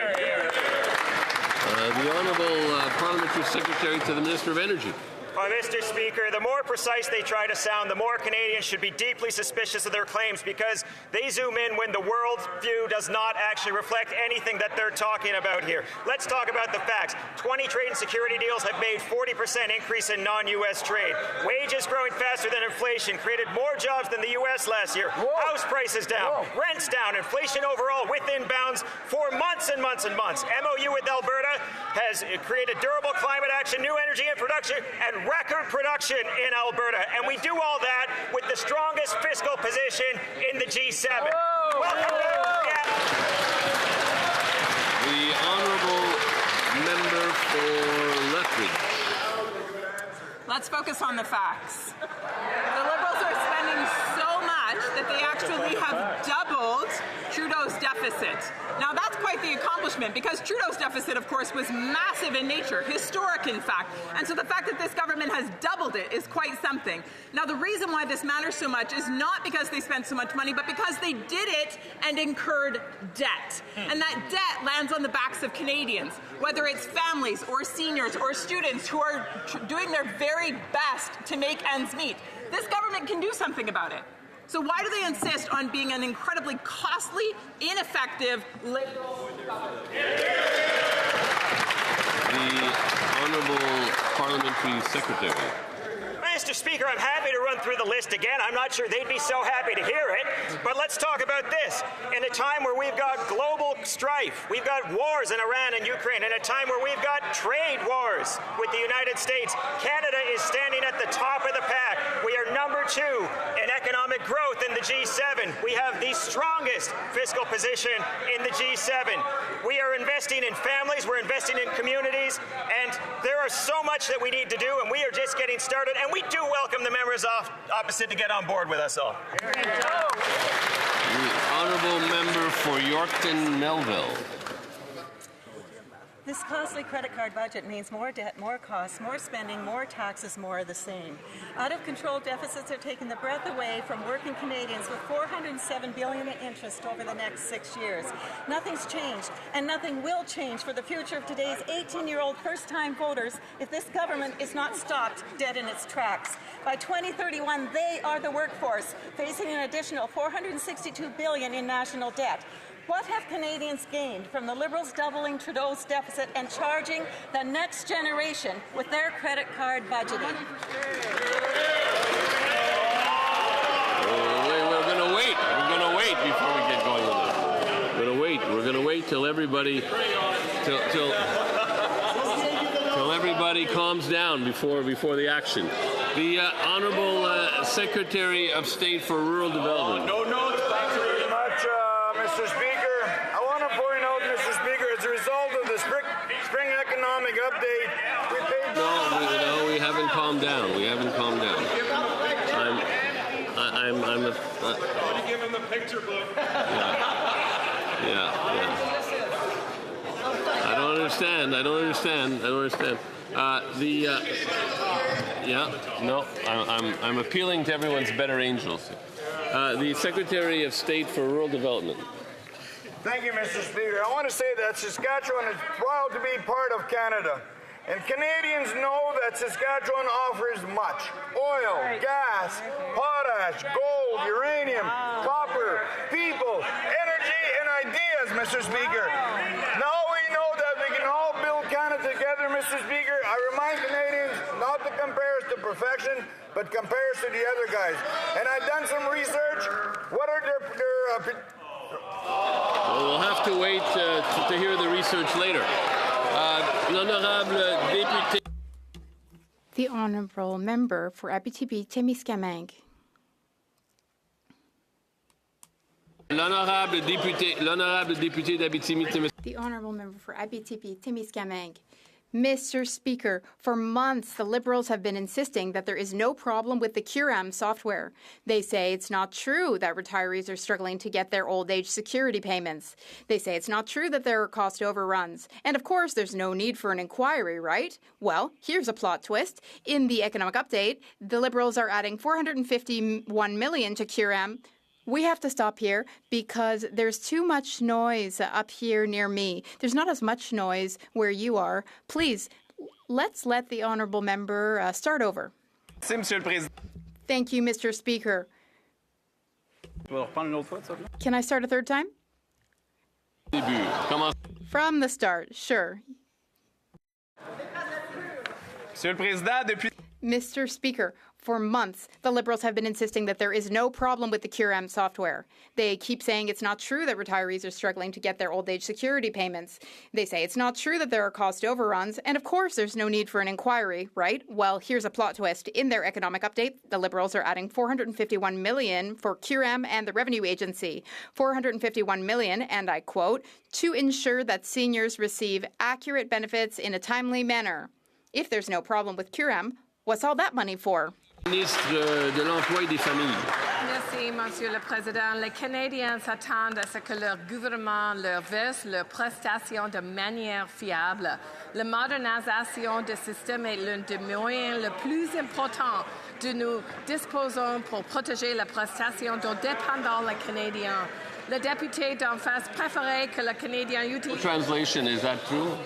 Honourable Parliamentary Secretary to the Minister of Energy. Mr. Speaker, the more precise they try to sound, the more Canadians should be deeply suspicious of their claims because they zoom in when the world view does not actually reflect anything that they're talking about here. Let's talk about the facts. 20 trade and security deals have made 40% increase in non-U.S. trade. Wages growing faster than inflation created more jobs than the U.S. last year. House prices down, rents down, inflation overall within bounds for months and months and months. MOU with Alberta has created durable climate action, new energy and production, and record production in Alberta, and we do all that with the strongest fiscal position in the G7. Welcome back. The Honourable Member for Lethbridge. Let's focus on the facts. The Liberals are spending so much that they actually have doubled Trudeau's deficit. Now that's quite the accomplishment because Trudeau's deficit, of course, was massive in nature, historic in fact. And so the fact that this government has doubled it is quite something. Now the reason why this matters so much is not because they spent so much money, but because they did it and incurred debt. And that debt lands on the backs of Canadians, whether it's families or seniors or students who are doing their very best to make ends meet. This government can do something about it. So why do they insist on being an incredibly costly, ineffective, Liberal government? The Honourable Parliamentary Secretary. Mr. Speaker, I'm happy to run through the list again. I'm not sure they'd be so happy to hear it, but let's talk about this. In a time where we've got global strife, we've got wars in Iran and Ukraine, in a time where we've got trade wars with the United States, Canada is standing at the top of the pack. We are number 2 in economic growth in the G7. We have the strongest fiscal position in the G7. We are investing in families, we're investing in communities, and there is so much that we need to do, and we are just getting started, and we do welcome the members opposite to get on board with us all. The Honourable Member for Yorkton Melville. This costly credit card budget means more debt, more costs, more spending, more taxes, more of the same. Out-of-control deficits are taking the breath away from working Canadians with $407 billion in interest over the next 6 years. Nothing's changed, and nothing will change for the future of today's 18-year-old first-time voters if this government is not stopped dead in its tracks. By 2031, they are the workforce, facing an additional $462 billion in national debt. What have Canadians gained from the Liberals doubling Trudeau's deficit and charging the next generation with their credit card budgeting? We're going to wait. We're going to wait before we get going with it. We're going to wait. We're going to wait till everybody till everybody calms down before the action. The Honourable Secretary of State for Rural Development. No, thank you very much, Mr. Speaker. I want to point out, Mr. Speaker, as a result of the spring economic update, we paid... No, we haven't calmed down. We haven't calmed down. I'm a... Give him the picture book. Yeah. I don't understand. I'm appealing to everyone's better angels. The Secretary of State for Rural Development. Thank you, Mr. Speaker. I want to say that Saskatchewan is proud to be part of Canada. And Canadians know that Saskatchewan offers much: oil, gas, potash, gold, uranium, copper, people, energy, and ideas, Mr. Speaker. Now we know that we can all build Canada together, Mr. Speaker. I remind Canadians not to compare us to perfection, but compare us to the other guys. And I've done some research. What are their Well, we'll have to wait to hear the research later. L'honorable député. The Honourable Member for Abitibi-Témiscamingue. L'honorable député d'Abitibi-Témiscamingue. The Honourable Member for Abitibi-Témiscamingue. Mr. Speaker, for months the Liberals have been insisting that there is no problem with the QRAM software. They say it's not true that retirees are struggling to get their old age security payments. They say it's not true that there are cost overruns. And of course, there's no need for an inquiry, right? Well, here's a plot twist. In the economic update, the Liberals are adding $451 million to QRAM. We have to stop here because there's too much noise up here near me. There's not as much noise where you are. Please, let's let the Honourable Member start over. Thank you, Mr. Speaker. Can I start a third time? From the start, sure. Mr. Speaker, for months, the Liberals have been insisting that there is no problem with the QRAM software. They keep saying it's not true that retirees are struggling to get their old age security payments. They say it's not true that there are cost overruns, and of course there's no need for an inquiry, right? Well, here's a plot twist. In their economic update, the Liberals are adding $451 million for QRAM and the Revenue Agency. $451 million, and I quote, to ensure that seniors receive accurate benefits in a timely manner. If there's no problem with QRAM, what's all that money for? Ministre de l'Emploi et des Familles. Merci, Monsieur le Président. Les Canadiens s'attendent à ce que leur gouvernement leur verse leurs prestations de manière fiable. La modernisation du système est l'un des moyens les plus importants dont nous disposons pour protéger la prestation dont dépendent les Canadiens. Le député d'en face préférait que le Canadien utilise... Translation, is that true?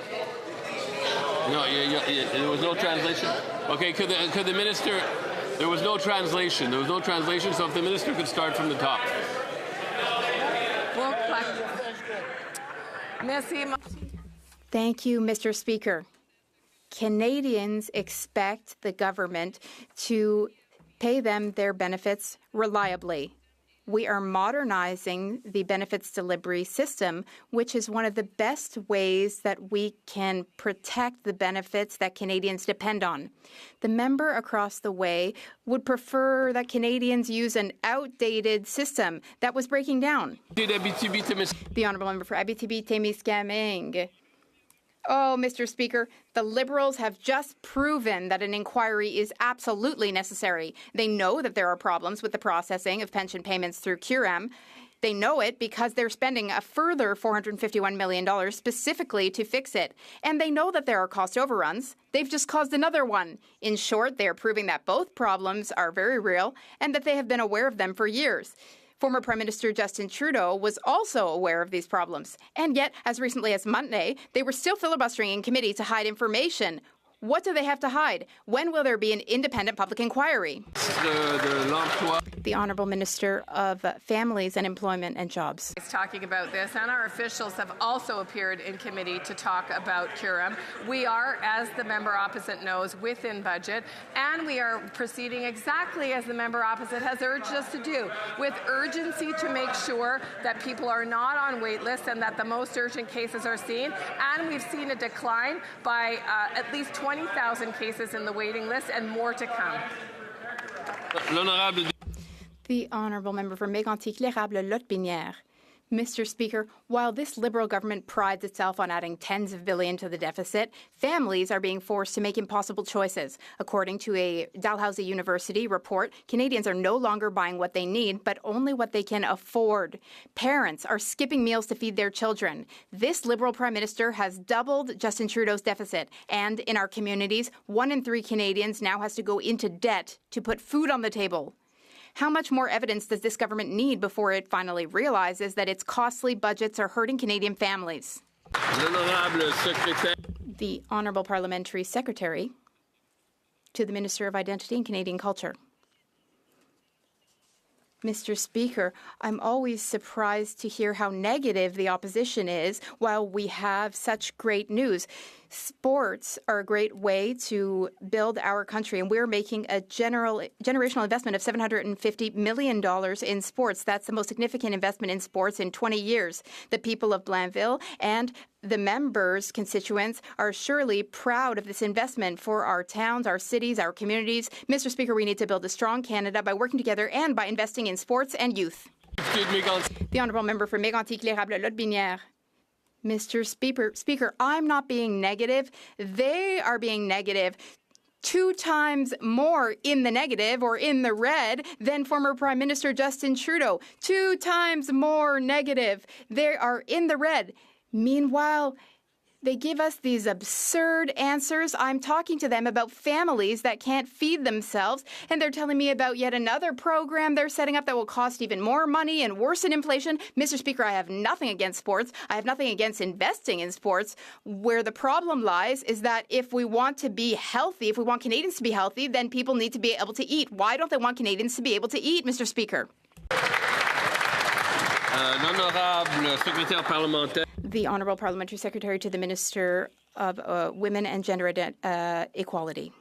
No, there was no translation? Okay, could the minister... There was no translation. So if the minister could start from the top. Thank you, Mr. Speaker. Canadians expect the government to pay them their benefits reliably. We are modernizing the benefits delivery system, which is one of the best ways that we can protect the benefits that Canadians depend on. The member across the way would prefer that Canadians use an outdated system that was breaking down. The Honourable Member for Abitibi-Témiscamingue. Oh, Mr. Speaker, the Liberals have just proven that an inquiry is absolutely necessary. They know that there are problems with the processing of pension payments through QRAM. They know it because they're spending a further $451 million specifically to fix it. And they know that there are cost overruns. They've just caused another one. In short, they are proving that both problems are very real and that they have been aware of them for years. Former Prime Minister Justin Trudeau was also aware of these problems. And yet, as recently as Monday, they were still filibustering in committee to hide information. What do they have to hide? When will there be an independent public inquiry? The Honourable Minister of Families and Employment and Jobs. He's talking about this, and our officials have also appeared in committee to talk about Curum. We are, as the member opposite knows, within budget, and we are proceeding exactly as the member opposite has urged us to do, with urgency to make sure that people are not on wait lists and that the most urgent cases are seen. And we've seen a decline by at least 20,000 cases in the waiting list and more to come. The Honourable Member for Mégantic-L'Érable-Lotbinière. Mr. Speaker, while this Liberal government prides itself on adding tens of billions to the deficit, families are being forced to make impossible choices. According to a Dalhousie University report, Canadians are no longer buying what they need, but only what they can afford. Parents are skipping meals to feed their children. This Liberal Prime Minister has doubled Justin Trudeau's deficit, and in our communities, 1 in 3 Canadians now has to go into debt to put food on the table. How much more evidence does this government need before it finally realizes that its costly budgets are hurting Canadian families? The Honourable Parliamentary Secretary to the Minister of Identity and Canadian Culture. Mr. Speaker, I'm always surprised to hear how negative the opposition is while we have such great news. Sports are a great way to build our country, and we're making a generational investment of $750 million in sports. That's the most significant investment in sports in 20 years. The people of Blainville and the members' constituents are surely proud of this investment for our towns, our cities, our communities. Mr. Speaker, we need to build a strong Canada by working together and by investing in sports and youth. The Honourable Member for Mégantic-L'Érable-Lotbinière. Mr. Speaker, I'm not being negative. They are being negative. 2 times more in the negative or in the red than former Prime Minister Justin Trudeau. 2 times more negative. They are in the red. Meanwhile, they give us these absurd answers. I'm talking to them about families that can't feed themselves, and they're telling me about yet another program they're setting up that will cost even more money and worsen inflation. Mr. Speaker, I have nothing against sports. I have nothing against investing in sports. Where the problem lies is that if we want to be healthy, if we want Canadians to be healthy, then people need to be able to eat. Why don't they want Canadians to be able to eat, Mr. Speaker? The Honourable Parliamentary Secretary to the Minister of Women and Gender Equality.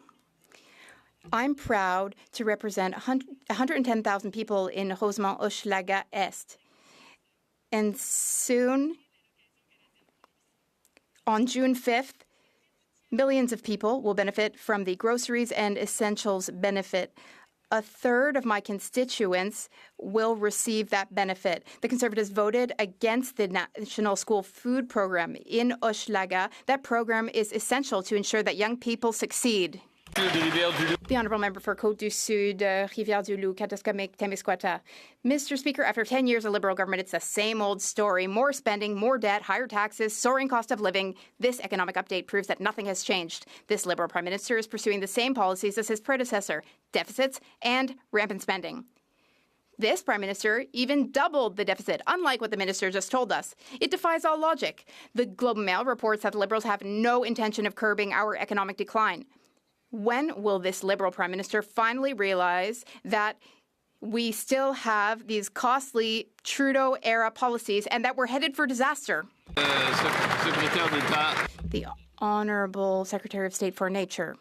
I'm proud to represent 110,000 people in Rosemont-Hochelaga Est. And soon, on June 5th, millions of people will benefit from the Groceries and Essentials benefit. 1/3 of my constituents will receive that benefit. The Conservatives voted against the National School Food Program in Hochelaga. That program is essential to ensure that young people succeed. The Honourable Member for Côte-du-Sud, Rivière-du-Loup, Katiskaming-Témiscouata. Mr. Speaker, after 10 years of Liberal government, it's the same old story. More spending, more debt, higher taxes, soaring cost of living. This economic update proves that nothing has changed. This Liberal Prime Minister is pursuing the same policies as his predecessor, deficits and rampant spending. This Prime Minister even doubled the deficit, unlike what the Minister just told us. It defies all logic. The Globe and Mail reports that the Liberals have no intention of curbing our economic decline. When will this Liberal Prime Minister finally realize that we still have these costly Trudeau-era policies and that we're headed for disaster? The Honourable Secretary of State for Nature.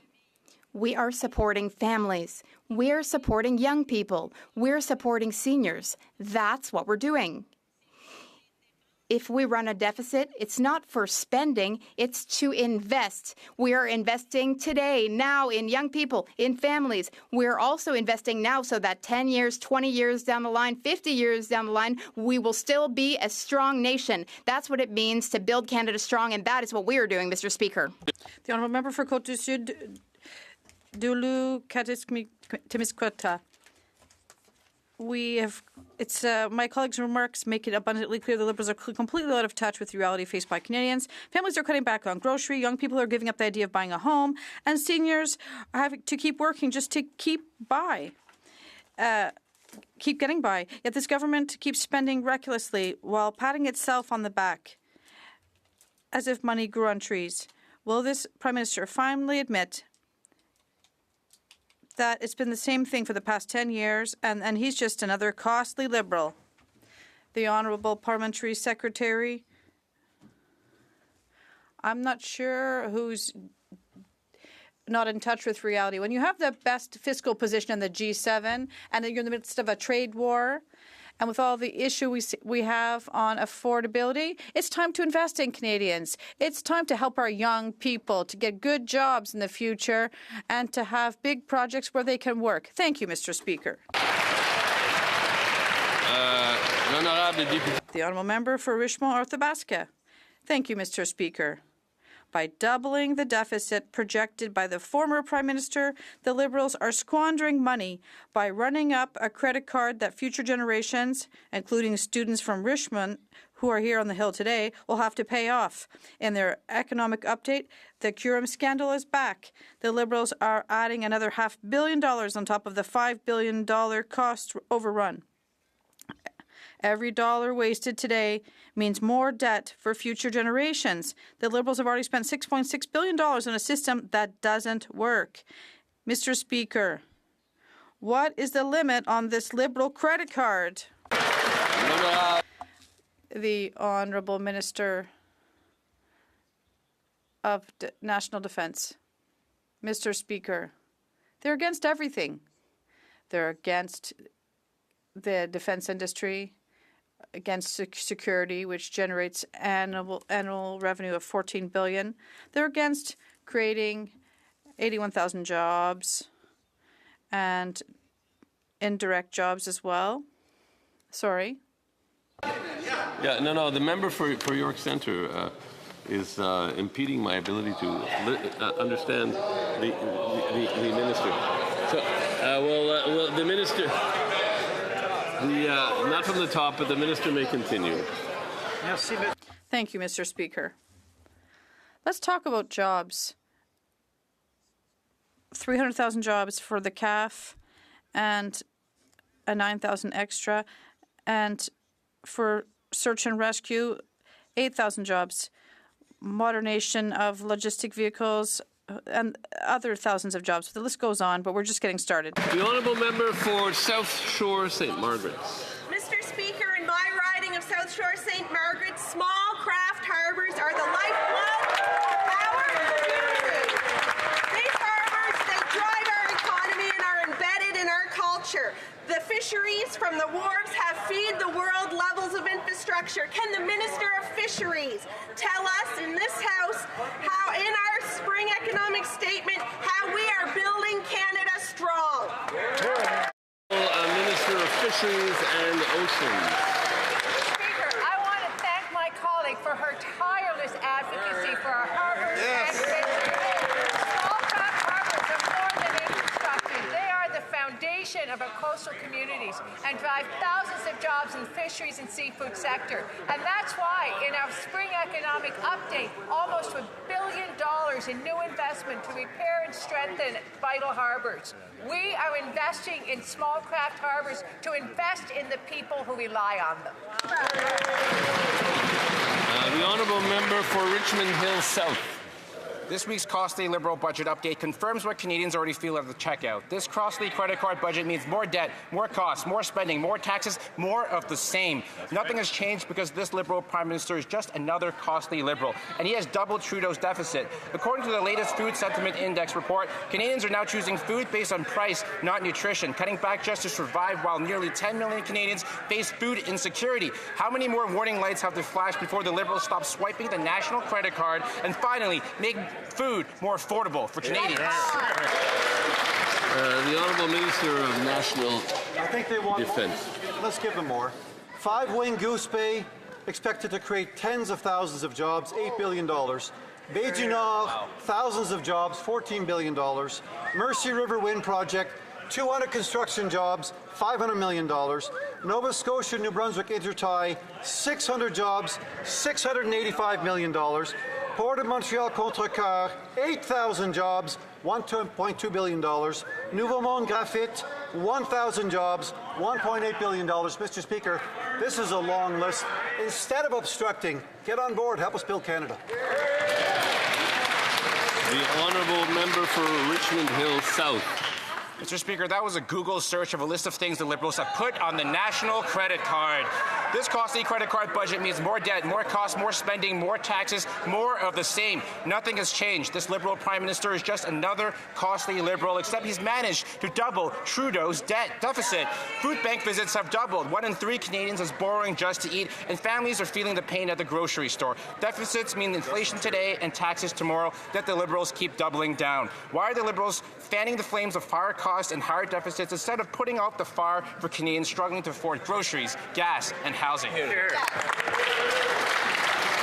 We are supporting families. We're supporting young people. We're supporting seniors. That's what we're doing. If we run a deficit, it's not for spending, it's to invest. We are investing today, now, in young people, in families. We're also investing now so that 10 years, 20 years down the line, 50 years down the line, we will still be a strong nation. That's what it means to build Canada strong, and that is what we are doing, Mr. Speaker. The Honourable Member for Côte-du-Sud, Dulu-Katiskaming-Témiscouata. my colleagues' remarks make it abundantly clear the Liberals are completely out of touch with the reality faced by Canadians. Families are cutting back on grocery, young people are giving up the idea of buying a home, and seniors are having to keep working just to keep getting by. Yet this government keeps spending recklessly while patting itself on the back as if money grew on trees. Will this Prime Minister finally admit that it's been the same thing for the past 10 years, and he's just another costly Liberal? The Honourable Parliamentary Secretary. I'm not sure who's not in touch with reality. When you have the best fiscal position in the G7 and you're in the midst of a trade war, and with all the issue we have on affordability, it's time to invest in Canadians. It's time to help our young people to get good jobs in the future and to have big projects where they can work. Thank you, Mr. Speaker. The Honourable Member for Richmond-Arthabaska. Thank you, Mr. Speaker. By doubling the deficit projected by the former Prime Minister, the Liberals are squandering money by running up a credit card that future generations, including students from Richmond who are here on the Hill today, will have to pay off. In their economic update, the Curum scandal is back. The Liberals are adding another $500 million on top of the $5 billion cost overrun. Every dollar wasted today means more debt for future generations. The Liberals have already spent $6.6 billion on a system that doesn't work. Mr. Speaker, what is the limit on this Liberal credit card? The Honourable Minister of National Defence. Mr. Speaker, they're against everything. They're against the defence industry, against security, which generates annual revenue of $14 billion. They're against creating 81,000 jobs and indirect jobs as well. Sorry. Yeah, no. The member for York Centre is impeding my ability to understand the minister. So, well, the minister. Not from the top, but the minister may continue. Thank you, Mr. Speaker. Let's talk about jobs. 300,000 jobs for the CAF and a 9,000 extra. And for search and rescue, 8,000 jobs. Modernization of logistic vehicles, and other thousands of jobs. The list goes on, but we're just getting started. The Honourable Member for South Shore St. Margaret's. Mr. Speaker, in my riding of South Shore St. Margaret's, small craft harbours are the lifeblood of our community. These harbours, they drive our economy and are embedded in our culture. The fisheries from the wharves have fed the world levels of infrastructure. Can the Minister of Fisheries tell us in this House how, in our spring economic statement, how we are building Canada strong? Minister of Fisheries and Oceans. Speaker, I want to thank my colleague for her tireless advocacy for our harbours and fisheries. Small craft harbours are more than infrastructure. They are the foundation of our coastal communities and drive thousands of jobs in the fisheries and seafood sector. And that's why in our spring economic update, almost $1 billion in new investment to repair and strengthen vital harbours. We are investing in small craft harbours to invest in the people who rely on them. The Honourable Member for Richmond Hill South. This week's costly Liberal budget update confirms what Canadians already feel at the checkout. This costly credit card budget means more debt, more costs, more spending, more taxes, more of the same. Nothing has changed because this Liberal Prime Minister is just another costly Liberal, and he has doubled Trudeau's deficit. According to the latest Food Sentiment Index report, Canadians are now choosing food based on price, not nutrition, cutting back just to survive while nearly 10 million Canadians face food insecurity. How many more warning lights have to flash before the Liberals stop swiping the national credit card and finally make food more affordable for Canadians? The Honourable Minister of National Defence. Let's give them more. 5 Wing Goose Bay, expected to create tens of thousands of jobs, $8 billion. Baie du Nord, thousands of jobs, $14 billion. Mercy River Wind Project, 200 construction jobs, $500 million. Nova Scotia, New Brunswick intertie, 600 jobs, $685 million. Port of Montreal Contrecoeur, 8,000 jobs, $1.2 billion. Nouveau Monde Graphite, 1,000 jobs, $1.8 billion. Mr. Speaker, this is a long list. Instead of obstructing, get on board. Help us build Canada. The honourable member for Richmond Hill South. Mr. Speaker, that was a Google search of a list of things the Liberals have put on the national credit card. This costly credit card budget means more debt, more costs, more spending, more taxes, more of the same. Nothing has changed. This Liberal Prime Minister is just another costly Liberal, except he's managed to double Trudeau's debt deficit. Food bank visits have doubled. 1 in 3 Canadians is borrowing just to eat, and families are feeling the pain at the grocery store. Deficits mean inflation today and taxes tomorrow that the Liberals keep doubling down. Why are the Liberals fanning the flames of higher costs and higher deficits instead of putting out the fire for Canadians struggling to afford groceries, gas, and housing?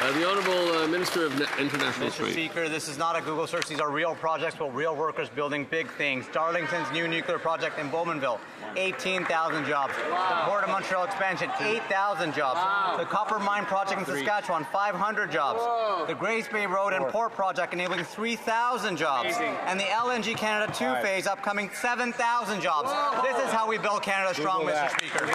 The Honourable Minister of International Trade. Mr. Speaker, this is not a Google search. These are real projects with real workers building big things. Darlington's new nuclear project in Bowmanville, 18,000 jobs. Wow. The Port of Montreal expansion, 8,000 jobs. Wow. The copper mine project in Saskatchewan, 500 jobs. Whoa. The Grace Bay Road and Port project enabling 3,000 jobs. Amazing. And the LNG Canada 2 phase upcoming 7,000 jobs. Whoa. This is how we build Canada strong, Mr. Speaker.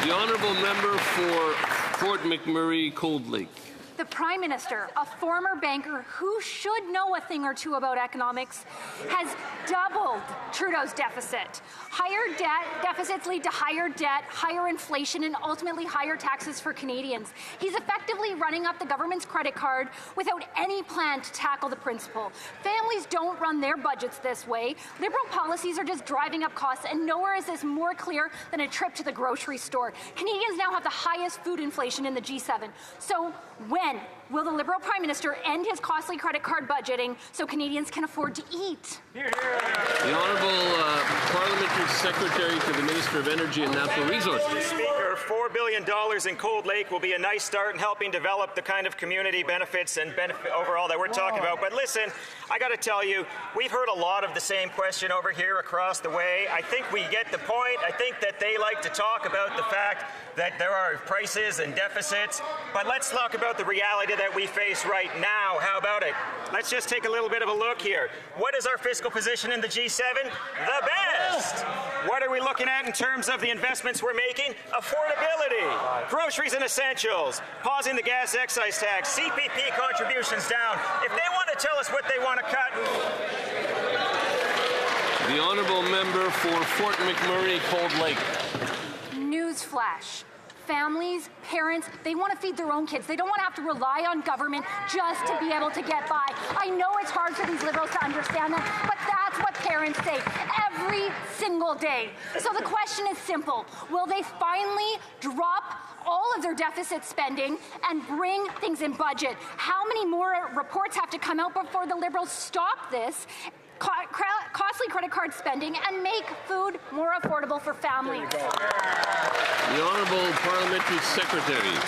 The honourable member for Fort McMurray, Cold Lake. The Prime Minister, a former banker who should know a thing or two about economics, has doubled Trudeau's deficit. Higher deficits lead to higher debt, higher inflation, and ultimately higher taxes for Canadians. He's effectively running up the government's credit card without any plan to tackle the principle. Families don't run their budgets this way. Liberal policies are just driving up costs, and nowhere is this more clear than a trip to the grocery store. Canadians now have the highest food inflation in the G7. So when will the Liberal Prime Minister end his costly credit card budgeting so Canadians can afford to eat? The Honourable Parliamentary Secretary to the Minister of Energy and Natural Resources. Mr. Speaker, $4 billion in Cold Lake will be a nice start in helping develop the kind of community benefits and benefit overall that we're talking about. But listen, I got to tell you, we've heard a lot of the same question over here across the way. I think we get the point. I think that they like to talk about the fact that there are prices and deficits, but let's talk about the reality that we face right now. How about it? Let's just take a little bit of a look here. What is our fiscal position in the G7? The best. What are we looking at in terms of the investments we're making? Affordability, groceries and essentials, pausing the gas excise tax, CPP contributions down. If they want to tell us what they want to cut. The Honourable Member for Fort McMurray, Cold Lake. Newsflash. Families, parents, they want to feed their own kids. They don't want to have to rely on government just to be able to get by. I know it's hard for these Liberals to understand that, but that's what parents say every single day. So the question is simple. Will they finally drop all of their deficit spending and bring things in budget? How many more reports have to come out before the Liberals stop this costly credit card spending and make food more affordable for families? The Honourable Parliamentary Secretary.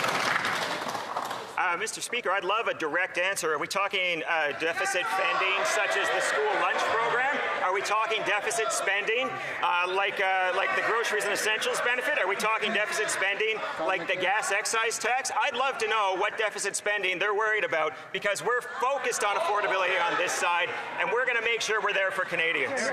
Mr. Speaker, I'd love a direct answer. Are we talking deficit spending such as the school lunch program? Are we talking deficit spending like the groceries and essentials benefit? Are we talking deficit spending like the gas excise tax? I'd love to know what deficit spending they're worried about, because we're focused on affordability on this side, and we're going to make sure we're there for Canadians.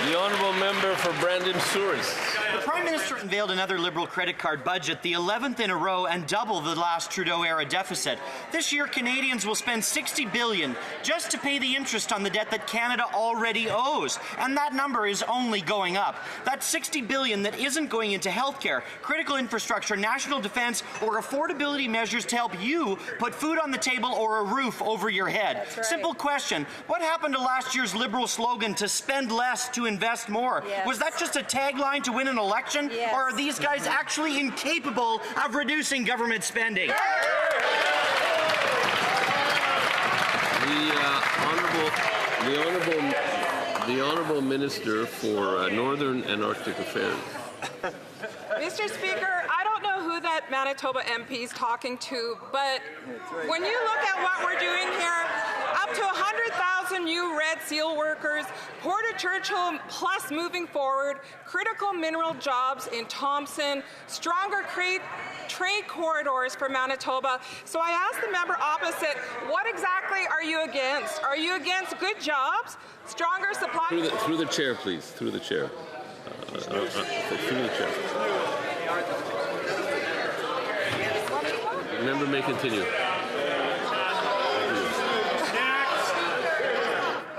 The Honourable Member for Brandon Souris. The Prime Minister unveiled another Liberal credit card budget, the 11th in a row, and double the last Trudeau-era deficit. This year, Canadians will spend $60 billion just to pay the interest on the debt that Canada already owes, and that number is only going up. That's $60 billion that isn't going into healthcare, critical infrastructure, national defence, or affordability measures to help you put food on the table or a roof over your head. Right. Simple question: what happened to last year's Liberal slogan to spend less to invest more? Yes. Was that just a tagline to win an election? Yes. Or are these guys actually incapable of reducing government spending? The Honourable Minister for Northern and Arctic Affairs. Mr. Speaker, I don't know who that what Manitoba MPs talking to, but when you look at what we're doing here, up to 100,000 new Red Seal workers, Port of Churchill plus moving forward, critical mineral jobs in Thompson, stronger trade corridors for Manitoba. So I asked the member opposite, what exactly are you against? Are you against good jobs, stronger supply? Through the chair, please. Through the chair. Through the chair. The member may continue.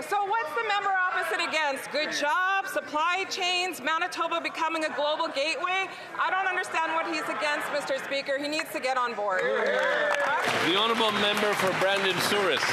So what's the member opposite against? Good jobs, supply chains, Manitoba becoming a global gateway? I don't understand what he's against, Mr. Speaker. He needs to get on board. The honourable member for Brandon-Souris.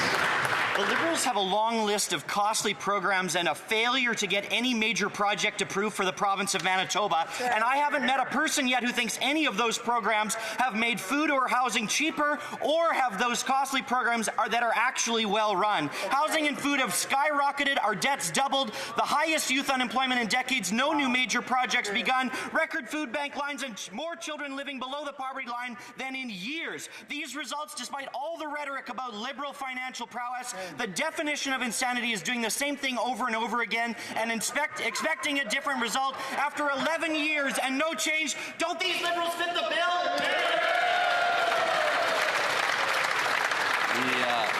The Liberals have a long list of costly programs and a failure to get any major project approved for the province of Manitoba. And I haven't met a person yet who thinks any of those programs have made food or housing cheaper or have those costly programs that are actually well run. Housing and food have skyrocketed, our debts doubled, the highest youth unemployment in decades, no new major projects begun, record food bank lines, and more children living below the poverty line than in years. These results, despite all the rhetoric about Liberal financial prowess, the definition of insanity is doing the same thing over and over again and expecting a different result after 11 years and no change. Don't these Liberals fit the bill?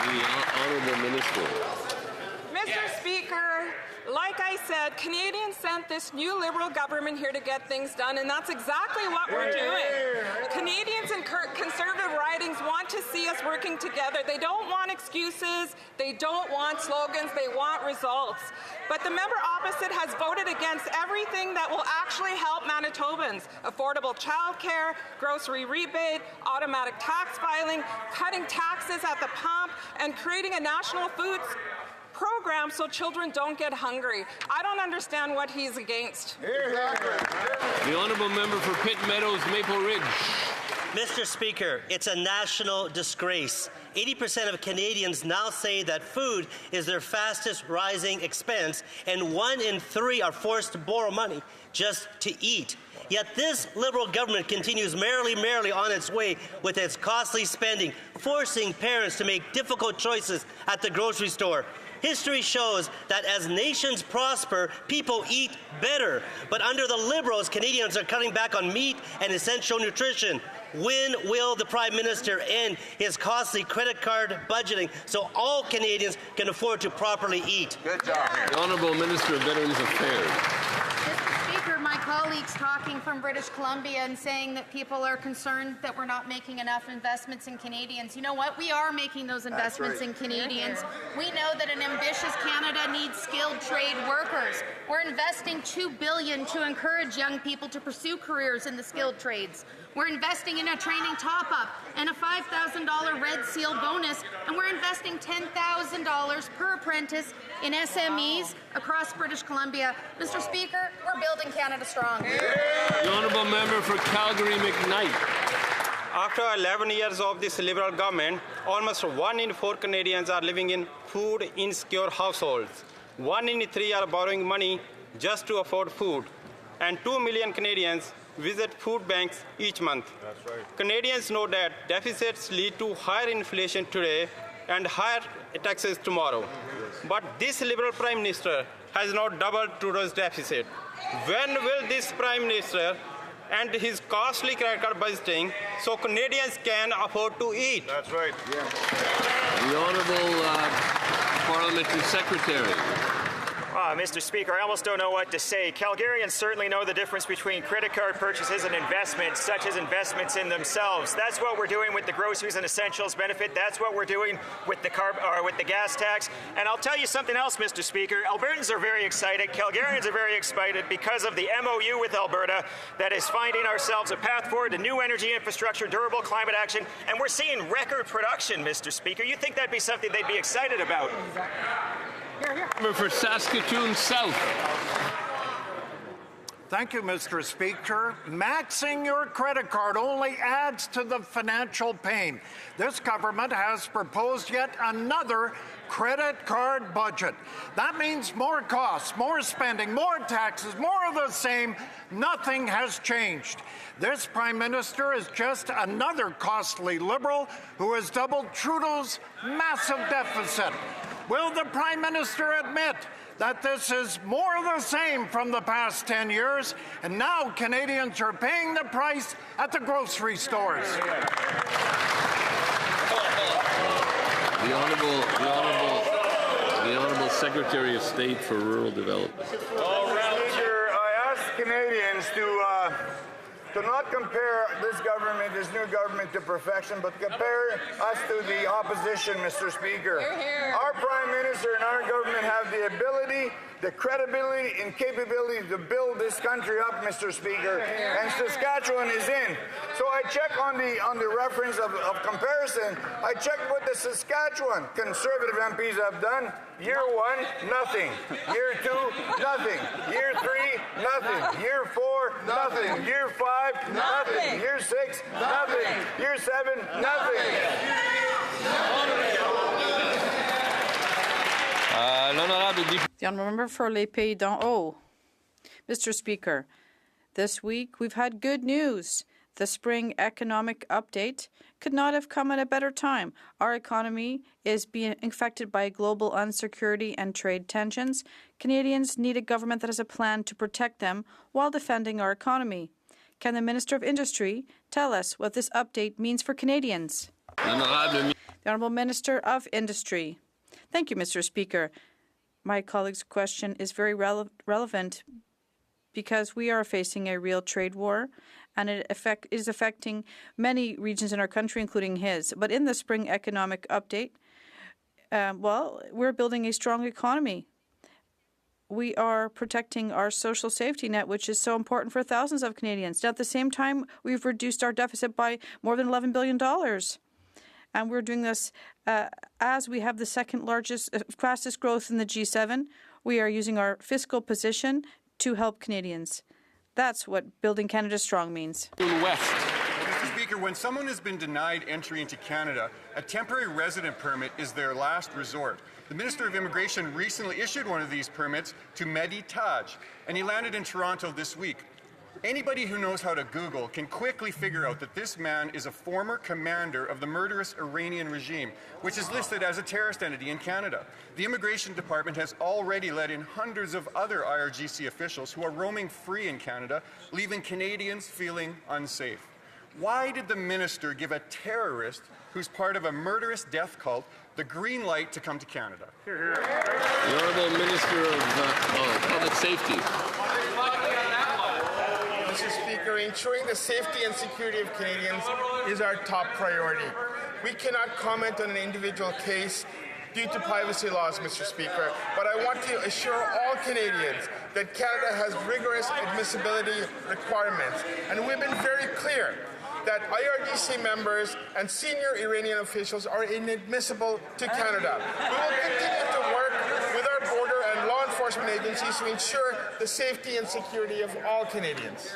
The Honourable Minister. Mr. Speaker, like I said, Canadians sent this new Liberal government here to get things done, and that's exactly what we're doing. Canadians in Conservative ridings want to see us working together. They don't want excuses. They don't want slogans. They want results. But the member opposite has voted against everything that will actually help Manitobans. Affordable childcare, grocery rebate, automatic tax filing, cutting taxes at the pump, and creating a national food program so children don't get hungry. I don't understand what he's against. The honourable member for Pitt Meadows, Maple Ridge. Mr. Speaker, it's a national disgrace. 80% of Canadians now say that food is their fastest rising expense, and 1 in 3 are forced to borrow money just to eat. Yet this Liberal government continues merrily on its way with its costly spending, forcing parents to make difficult choices at the grocery store. History shows that as nations prosper, people eat better. But under the Liberals, Canadians are cutting back on meat and essential nutrition. When will the Prime Minister end his costly credit card budgeting so all Canadians can afford to properly eat? Good job. The Honourable Minister of Veterans Affairs. My colleagues talking from British Columbia and saying that people are concerned that we're not making enough investments in Canadians. You know what? We are making those investments in Canadians. We know that an ambitious Canada needs skilled trade workers. We're investing $2 billion to encourage young people to pursue careers in the skilled trades. We're investing in a training top-up and a $5,000 Red Seal bonus, and we're investing $10,000 per apprentice in SMEs across British Columbia. Mr. Speaker, we're building Canada strong. The honourable member for Calgary McKnight. After 11 years of this Liberal government, almost 1 in 4 Canadians are living in food insecure households. 1 in 3 are borrowing money just to afford food. And 2 million Canadians visit food banks each month. That's right. Canadians know that deficits lead to higher inflation today and higher taxes tomorrow. But this Liberal Prime Minister has not doubled Trudeau's deficit. When will this Prime Minister end his costly credit card budgeting so Canadians can afford to eat? That's right. Yeah. The Honourable Parliamentary Secretary. Mr. Speaker, I almost don't know what to say. Calgarians certainly know the difference between credit card purchases and investments, such as investments in themselves. That's what we're doing with the groceries and essentials benefit. That's what we're doing with the with the gas tax. And I'll tell you something else, Mr. Speaker. Albertans are very excited. Calgarians are very excited because of the MOU with Alberta that is finding ourselves a path forward to new energy infrastructure, durable climate action, and we're seeing record production, Mr. Speaker. You'd think that'd be something they'd be excited about. For Saskatoon South. Thank you, Mr. Speaker. Maxing your credit card only adds to the financial pain. This government has proposed yet another credit card budget. That means more costs, more spending, more taxes, more of the same. Nothing has changed. This Prime Minister is just another costly Liberal who has doubled Trudeau's massive deficit. Will the Prime Minister admit that this is more of the same from the past 10 years, and now Canadians are paying the price at the grocery stores? The Honourable Secretary of State for Rural Development. Speaker, I ask Canadians to not compare this government, this new government, to perfection, but compare us to the opposition, Mr. Speaker. Our Prime Minister and our government have the ability, the credibility and capability to build this country up, Mr. Speaker, and Saskatchewan is in. So I check on the reference of comparison. I checked what the Saskatchewan Conservative MPs have done. Year 1, nothing. Year 2, nothing. Year 3, nothing. Year 4, nothing. Year 5, nothing. Year 6, nothing. Year 7, nothing. The Honourable Member for Les Pays d'en Haut. Mr. Speaker, this week we've had good news. The spring economic update could not have come at a better time. Our economy is being affected by global insecurity and trade tensions. Canadians need a government that has a plan to protect them while defending our economy. Can the Minister of Industry tell us what this update means for Canadians? The Honourable Minister of Industry. Thank you, Mr. Speaker. My colleague's question is very relevant because we are facing a real trade war, and it is affecting many regions in our country, including his. But in the spring economic update, we're building a strong economy. We are protecting our social safety net, which is so important for thousands of Canadians. At the same time, we've reduced our deficit by more than $11 billion. And we're doing this as we have the second largest, fastest growth in the G7. We are using our fiscal position to help Canadians. That's what building Canada strong means. Mr. Speaker, when someone has been denied entry into Canada, a temporary resident permit is their last resort. The Minister of Immigration recently issued one of these permits to Mehdi Taj, and he landed in Toronto this week. Anybody who knows how to Google can quickly figure out that this man is a former commander of the murderous Iranian regime, which is listed as a terrorist entity in Canada. The Immigration Department has already let in hundreds of other IRGC officials who are roaming free in Canada, leaving Canadians feeling unsafe. Why did the minister give a terrorist who's part of a murderous death cult the green light to come to Canada? The Honourable Minister of Public Safety. Mr. Speaker, ensuring the safety and security of Canadians is our top priority. We cannot comment on an individual case due to privacy laws, Mr. Speaker, but I want to assure all Canadians that Canada has rigorous admissibility requirements, and we've been very clear that IRGC members and senior Iranian officials are inadmissible to Canada. We will continue to work with our border and law enforcement agencies to ensure the safety and security of all Canadians.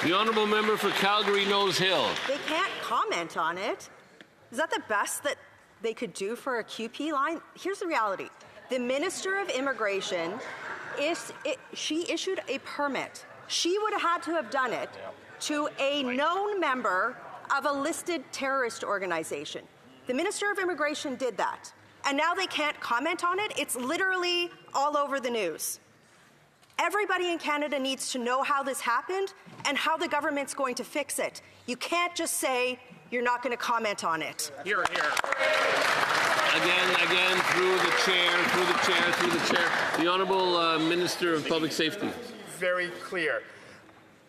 The Honourable Member for Calgary-Nose Hill. They can't comment on it. Is that the best that they could do for a QP line? Here's the reality. The Minister of Immigration, she issued a permit. She would have had to have done it to a known member of a listed terrorist organization. The Minister of Immigration did that. And now they can't comment on it. It's literally all over the news. Everybody in Canada needs to know how this happened and how the government's going to fix it. You can't just say you're not going to comment on it. Here. Again, through the chair. The Honourable Minister of Public Safety. Very clear.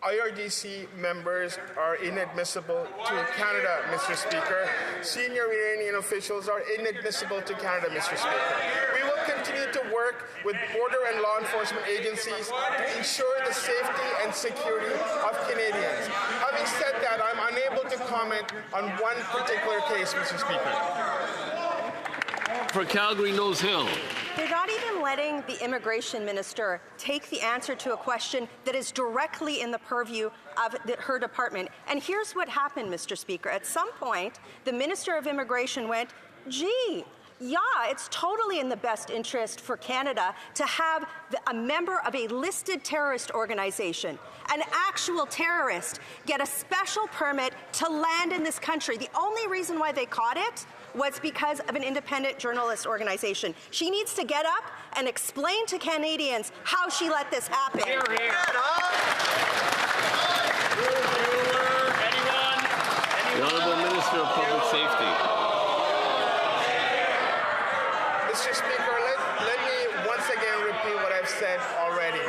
IRGC members are inadmissible to Canada, Mr. Speaker. Senior Iranian officials are inadmissible to Canada, Mr. Speaker. We will continue to work with border and law enforcement agencies to ensure the safety and security of Canadians. Having said that, I'm unable to comment on one particular case, Mr. Speaker. For Calgary-Nose Hill. They're not even letting the immigration minister take the answer to a question that is directly in the purview of her department. And here's what happened, Mr. Speaker. At some point, the Minister of Immigration went, gee, yeah, it's totally in the best interest for Canada to have a member of a listed terrorist organization, an actual terrorist, get a special permit to land in this country. The only reason why they caught it was because of an independent journalist organization. She needs to get up and explain to Canadians how she let this happen. The Honourable Minister of Public Safety. Mr. Speaker, let me once again repeat what I've said already.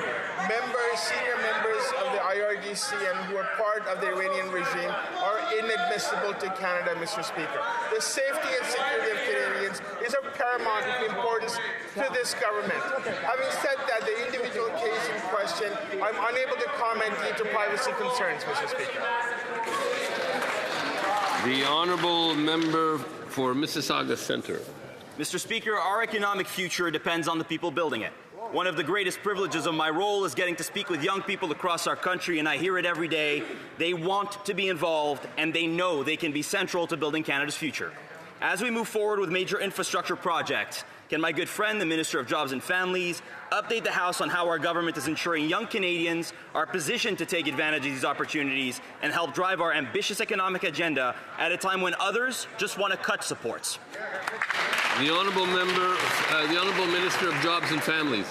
Senior members of the IRGC and who are part of the Iranian regime are inadmissible to Canada, Mr. Speaker. The safety and security of Canadians is of paramount importance to this government. Having said that, the individual case in question, I'm unable to comment due to privacy concerns, Mr. Speaker. The Honourable Member for Mississauga Centre. Mr. Speaker, our economic future depends on the people building it. One of the greatest privileges of my role is getting to speak with young people across our country, and I hear it every day. They want to be involved, and they know they can be central to building Canada's future. As we move forward with major infrastructure projects, can my good friend, the Minister of Jobs and Families, update the House on how our government is ensuring young Canadians are positioned to take advantage of these opportunities and help drive our ambitious economic agenda at a time when others just want to cut supports? The Honourable Minister of Jobs and Families.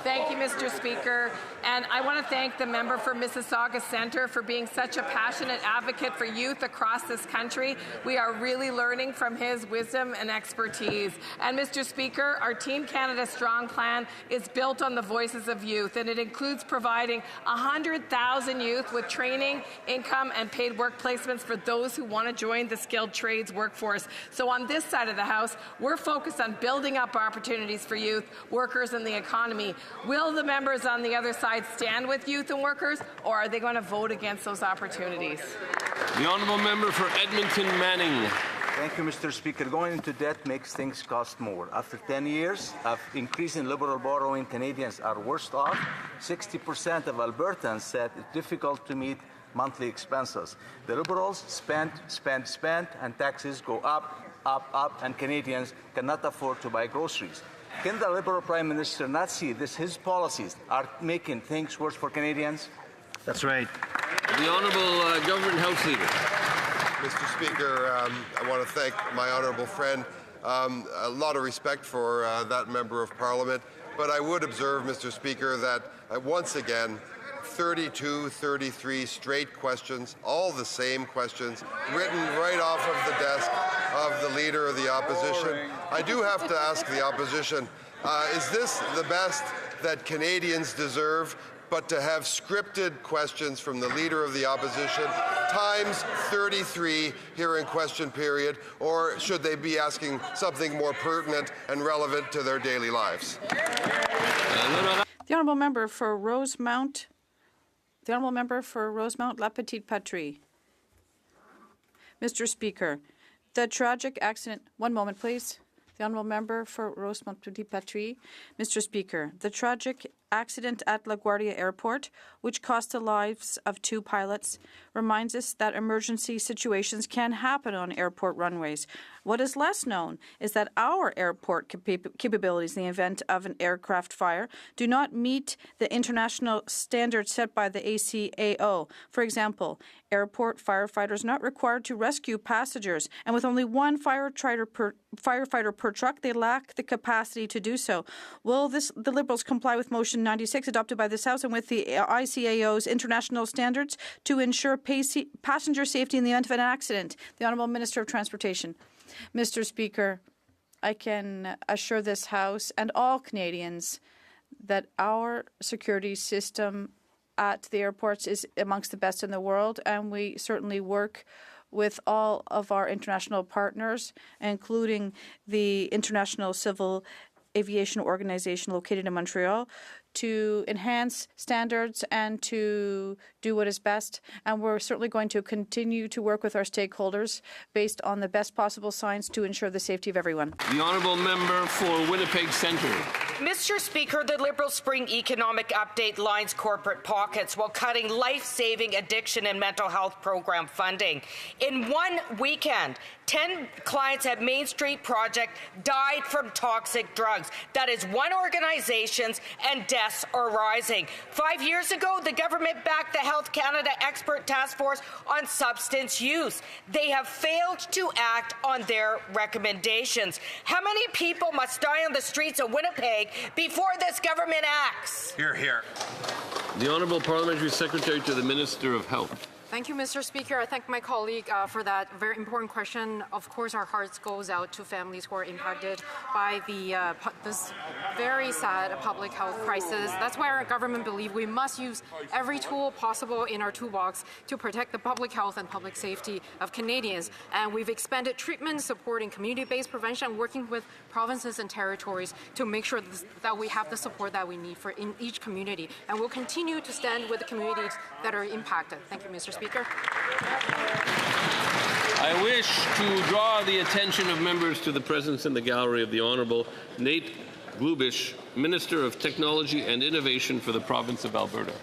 Thank you, Mr. Speaker. And I want to thank the member for Mississauga Centre for being such a passionate advocate for youth across this country. We are really learning from his wisdom and expertise. And Mr. Speaker, our Team Canada Strong plan is built on the voices of youth, and it includes providing 100,000 youth with training, income, and paid work placements for those who want to join the skilled trades workforce. So on this side of the House, we're focused on building up opportunities for youth, workers, and the economy. Will the members on the other side stand with youth and workers, or are they going to vote against those opportunities? The Honourable Member for Edmonton Manning. Thank you, Mr. Speaker. Going into debt makes things cost more. After 10 years of increasing liberal borrowing, Canadians are worse off. 60% of Albertans said it's difficult to meet monthly expenses. The Liberals spend, and taxes go up, and Canadians cannot afford to buy groceries. Can the Liberal Prime Minister not see this? His policies are making things worse for Canadians? That's right. The Honourable Government House Leader. Mr. Speaker, I want to thank my honourable friend. A lot of respect for that Member of Parliament, but I would observe, Mr. Speaker, that once again, 32, 33 straight questions, all the same questions, written right off of the desk of the Leader of the Opposition. I do have to ask the Opposition, is this the best that Canadians deserve, but to have scripted questions from the Leader of the Opposition times 33 here in question period, or should they be asking something more pertinent and relevant to their daily lives? The Honourable Member for Rosemount. The Honourable Member for Rosemount La Petite Patrie. Mr. Speaker, the tragic accident. One moment, please. The Honourable Member for Rosemount La Petite Patrie. Mr. Speaker, the tragic accident at LaGuardia Airport, which cost the lives of 2 pilots, reminds us that emergency situations can happen on airport runways. What is less known is that our airport capabilities in the event of an aircraft fire do not meet the international standards set by the ACAO. For example, airport firefighters are not required to rescue passengers, and with only one firefighter per truck, they lack the capacity to do so. Will the Liberals comply with Motion 96 adopted by this House and with the ICAO's international standards to ensure passenger safety in the event of an accident? The Honourable Minister of Transportation. Mr. Speaker, I can assure this House and all Canadians that our security system at the airports is amongst the best in the world, and we certainly work with all of our international partners, including the International Civil Aviation Organization located in Montreal, to enhance standards and to do what is best. And we're certainly going to continue to work with our stakeholders based on the best possible science to ensure the safety of everyone. The honourable member for Winnipeg Centre. Mr. Speaker, the Liberal Spring Economic Update lines corporate pockets while cutting life-saving addiction and mental health program funding. In one weekend, 10 clients at Main Street Project died from toxic drugs. That is one organization's, and deaths are rising. 5 years ago, the government backed the Health Canada Expert Task Force on Substance Use. They have failed to act on their recommendations. How many people must die on the streets of Winnipeg before this government acts? Hear, hear. The Honourable Parliamentary Secretary to the Minister of Health. Thank you, Mr. Speaker. I thank my colleague for that very important question. Of course, our hearts goes out to families who are impacted by this very sad public health crisis. That's why our government believes we must use every tool possible in our toolbox to protect the public health and public safety of Canadians. And we've expanded treatment, supporting community-based prevention, working with provinces and territories to make sure that we have the support that we need for in each community. And we'll continue to stand with the communities that are impacted. Thank you, Mr. Speaker. I wish to draw the attention of members to the presence in the gallery of the Honourable Nate Glubish, Minister of Technology and Innovation for the province of Alberta.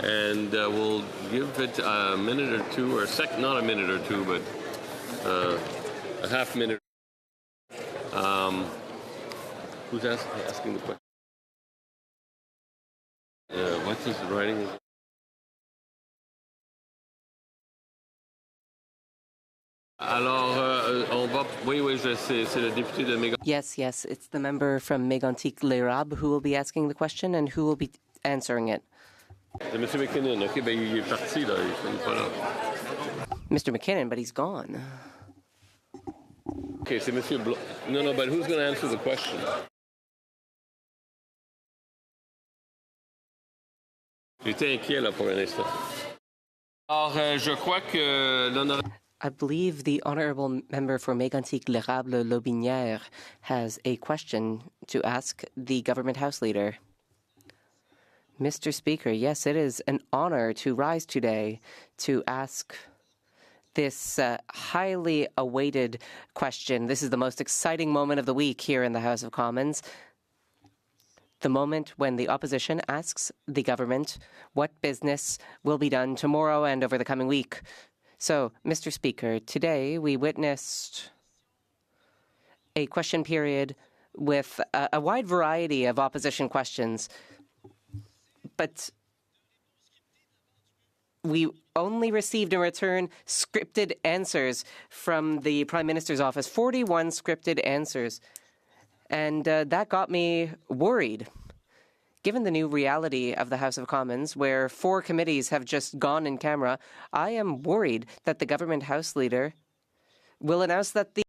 And we'll give it a minute or two, or not a minute or two, but a half minute. Who's asking the question? What's his writing? Yes, it's the member from Mégantic-L'Érable who will be asking the question and who will be answering it. Mr. McKinnon, OK, ben il est parti, là, il n'est pas là. Mr. McKinnon, but he's gone. OK, c'est Monsieur Blanc. No, but who's going to answer the question? J'étais inquiet, là, pour un instant. Alors, je crois que l'honorable... I believe the honourable member for Mégantic-L'Érable-Lobinière has a question to ask the government House Leader. Mr. Speaker, yes, it is an honor to rise today to ask this highly awaited question. This is the most exciting moment of the week here in the House of Commons. The moment when the opposition asks the government what business will be done tomorrow and over the coming week. So, Mr. Speaker, today we witnessed a question period with a wide variety of opposition questions, but we only received in return scripted answers from the Prime Minister's office, 41 scripted answers. And that got me worried. Given the new reality of the House of Commons, where 4 committees have just gone in camera, I am worried that the government House Leader will announce that the